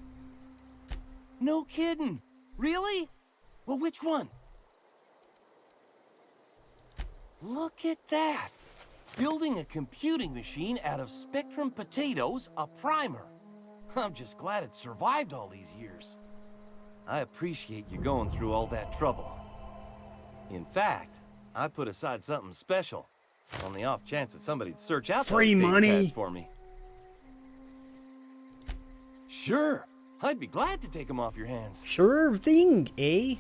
No kidding. Really? Well, which one? Look at that. Building a computing machine out of Spectrum potatoes, a primer. I'm just glad it survived all these years. I appreciate you going through all that trouble. In fact, I put aside something special on the off chance that somebody'd search out
Free
those data
money
pads for me. Sure, I'd be glad to take them off your hands.
Sure thing, eh?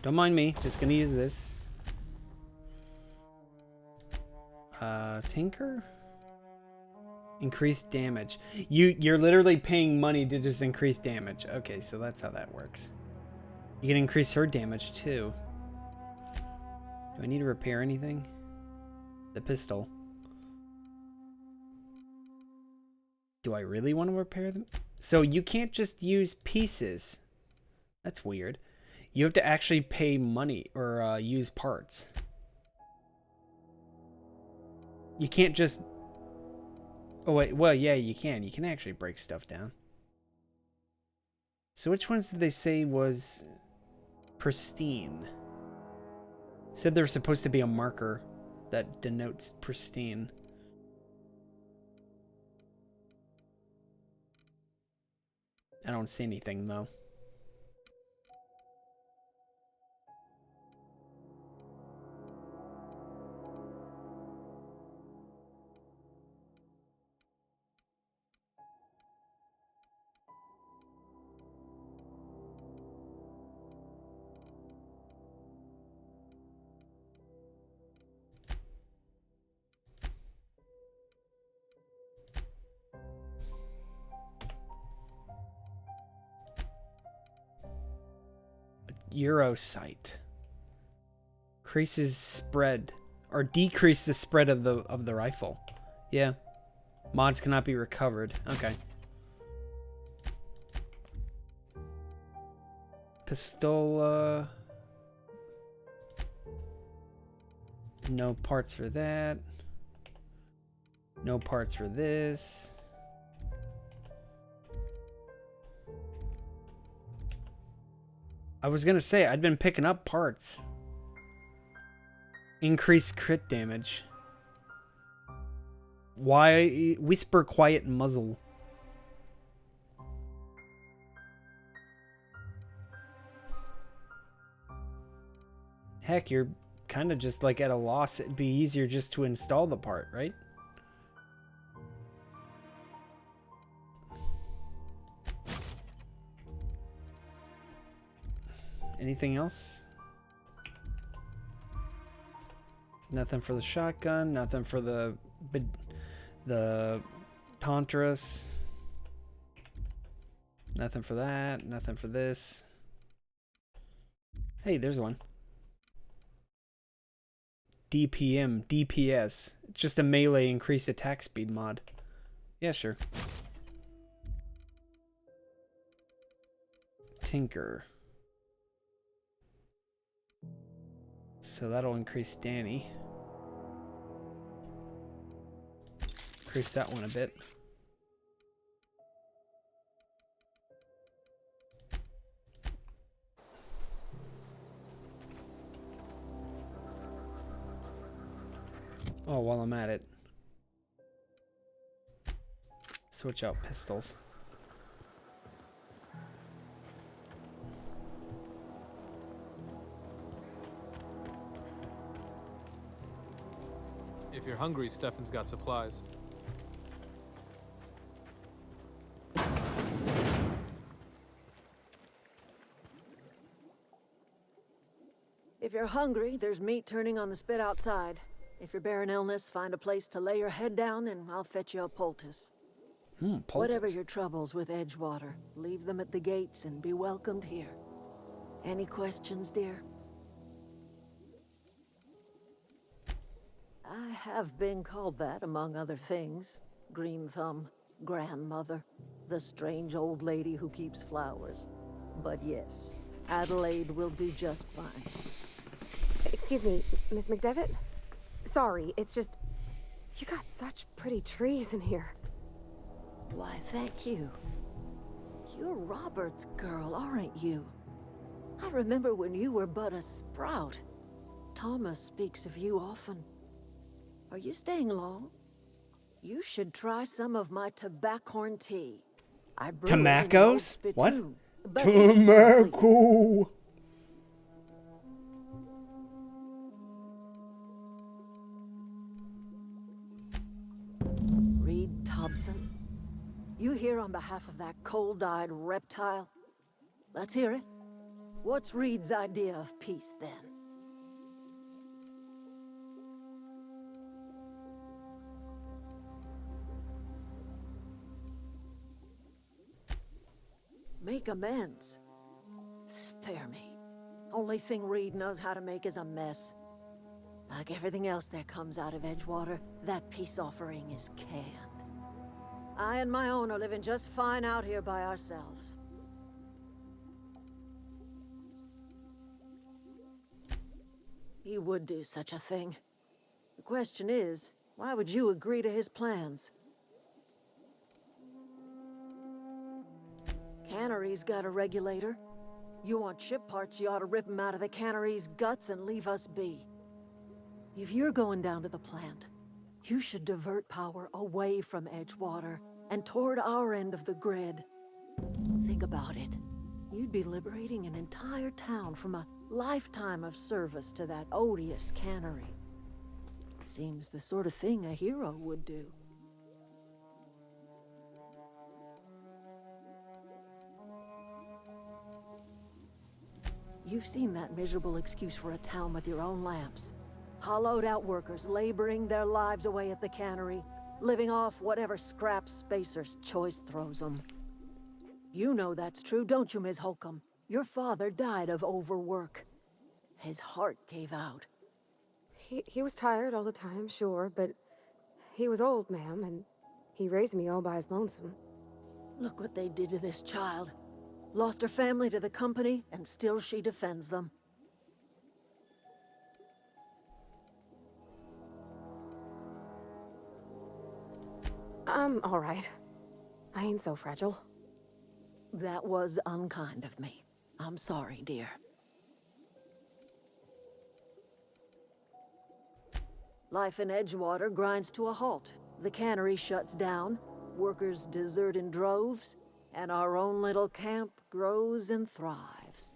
Don't mind me, just gonna use this. Tinker? Increased damage. You're literally paying money to just increase damage. Okay, so that's how that works. You can increase her damage too. Do I need to repair anything? The pistol. Do I really want to repair them? So you can't just use pieces. That's weird. You have to actually pay money or use parts. You can't just... Oh wait, well yeah, you can. You can actually break stuff down. So which ones did they say was pristine? Said there's supposed to be a marker that denotes pristine. I don't see anything though. Eurosight. Increases spread or decrease the spread of the rifle. Yeah. Mods cannot be recovered. Okay. Pistola. No parts for that. No parts for this. I was gonna say, I'd been picking up parts. Increased crit damage. Why? Whisper, quiet, muzzle. Heck, you're kind of just like at a loss. It'd be easier just to install the part, right? Anything else? Nothing for the shotgun, nothing for the Tantras. Nothing for that, nothing for this. Hey, there's one. DPM, DPS. It's just a melee increased attack speed mod. Yeah, sure. Tinker. So that'll increase Danny. Increase that one a bit. Oh, while I'm at it, switch out pistols.
If you're hungry, Stefan's got supplies.
If you're hungry, there's meat turning on the spit outside. If you're bearing illness, find a place to lay your head down and I'll fetch you a poultice.
Poultice.
Whatever your troubles with Edgewater, leave them at the gates and be welcomed here. Any questions, dear? I have been called that, among other things. Green Thumb, grandmother, the strange old lady who keeps flowers. But yes, Adelaide will do just fine.
Excuse me, Miss McDevitt? Sorry, it's just... You got such pretty trees in here.
Why, thank you. You're Robert's girl, aren't you? I remember when you were but a sprout. Thomas speaks of you often. Are you staying long? You should try some of my tobaccorn tea. I brew it in an old
Tomacos? What?
spittoon, but it's
Tomaco.
Reed Thompson, you here on behalf of that cold-eyed reptile? Let's hear it. What's Reed's idea of peace, then? Make amends. Spare me. Only thing Reed knows how to make is a mess. Like everything else that comes out of Edgewater, that peace offering is canned. I and my own are living just fine out here by ourselves. He would do such a thing. The question is, why would you agree to his plans? Cannery's got a regulator. You want ship parts, you ought to rip them out of the cannery's guts and leave us be. If you're going down to the plant, you should divert power away from Edgewater and toward our end of the grid. Think about it. You'd be liberating an entire town from a lifetime of service to that odious cannery. Seems the sort of thing a hero would do. You've seen that miserable excuse for a town with your own lamps. Hollowed out workers laboring their lives away at the cannery, living off whatever scraps Spacer's Choice throws them. You know that's true, don't you, Ms. Holcomb? Your father died of overwork. His heart gave out.
He was tired all the time, sure, but he was old, ma'am, and he raised me all by his lonesome.
Look what they did to this child. Lost her family to the company, and still she defends them.
I'm all right. I ain't so fragile.
That was unkind of me. I'm sorry, dear. Life in Edgewater grinds to a halt. The cannery shuts down, workers desert in droves, and our own little camp grows and thrives.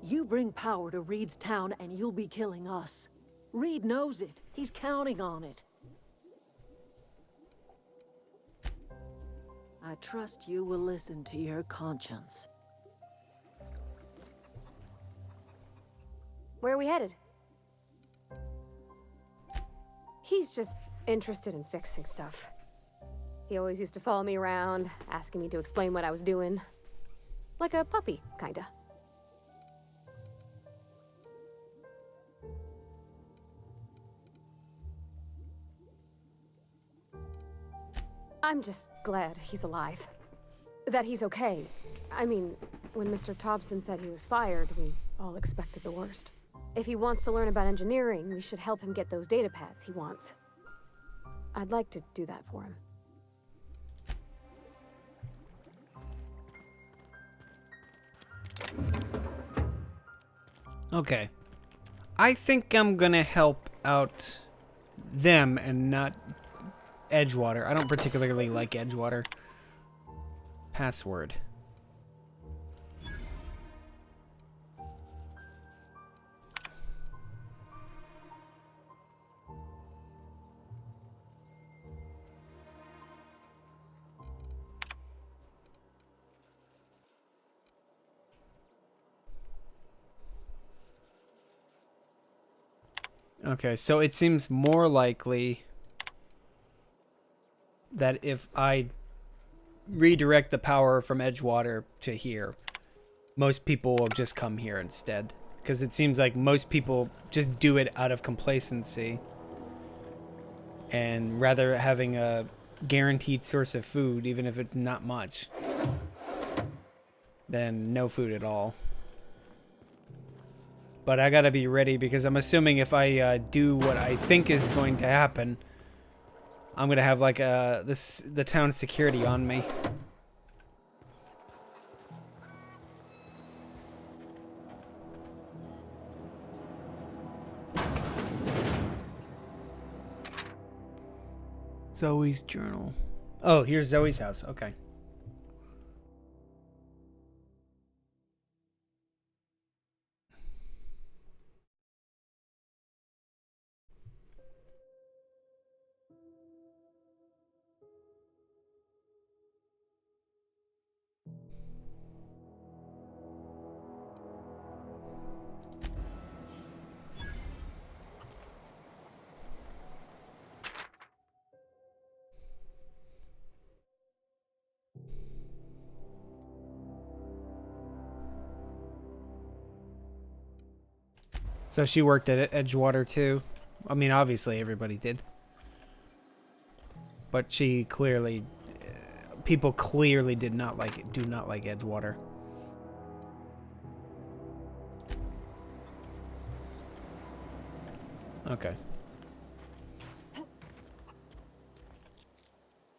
You bring power to Reed's town and you'll be killing us. Reed knows it. He's counting on it. I trust you will listen to your conscience.
Where are we headed? He's just interested in fixing stuff. He always used to follow me around, asking me to explain what I was doing. Like a puppy, kinda. I'm just glad he's alive. That he's okay. I mean, when Mr. Thompson said he was fired, we all expected the worst. If he wants to learn about engineering, we should help him get those data pads he wants. I'd like to do that for him.
Okay. I think I'm gonna help out them and not Edgewater. I don't particularly like Edgewater. Password. Okay, so it seems more likely that if I redirect the power from Edgewater to here, most people will just come here instead. Because it seems like most people just do it out of complacency. And rather having a guaranteed source of food, even if it's not much, than no food at all. But I gotta be ready because I'm assuming if I do what I think is going to happen, I'm gonna have like the town security on me. Zoe's journal. Oh, here's Zoe's house. Okay. So she worked at Edgewater too. I mean, obviously everybody did. But she clearly, people clearly do not like Edgewater. Okay.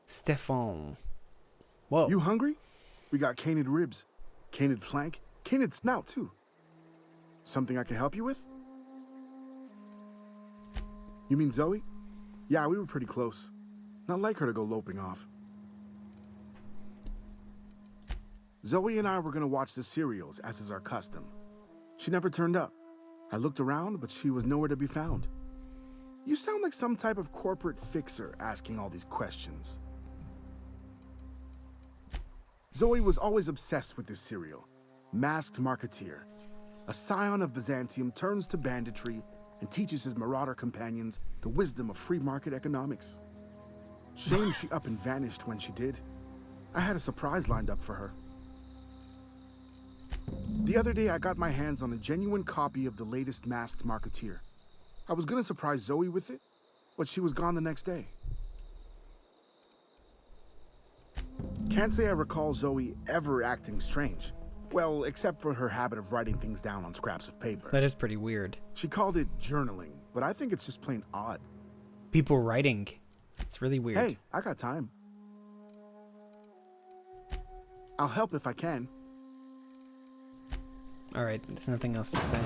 Stefan. Whoa.
You hungry? We got canid ribs, canid flank, canid snout too. Something I can help you with? You mean Zoe? Yeah, we were pretty close. Not like her to go loping off. Zoe and I were gonna watch the serials, as is our custom. She never turned up. I looked around, but she was nowhere to be found. You sound like some type of corporate fixer asking all these questions. Zoe was always obsessed with this serial. Masked Marketeer. A scion of Byzantium turns to banditry and teaches his marauder companions the wisdom of free market economics. Shame she up and vanished when she did. I had a surprise lined up for her. The other day I got my hands on a genuine copy of the latest Masked Marketeer. I was gonna surprise Zoe with it, but she was gone the next day. Can't say I recall Zoe ever acting strange. Well, except for her habit of writing things down on scraps of paper.
That is pretty weird.
She called it journaling, but I think it's just plain odd.
People writing. It's really weird.
Hey, I got time. I'll help if I can.
Alright, there's nothing else to say.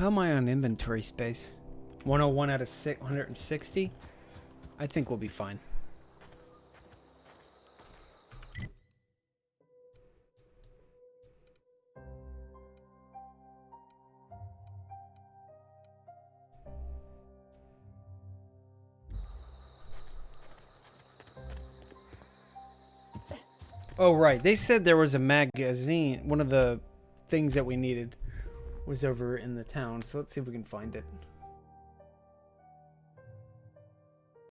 How am I on inventory space? 101 out of 160? I think we'll be fine. Oh, right. They said there was a magazine. One of the things that we needed was over in the town. So let's see if we can find it.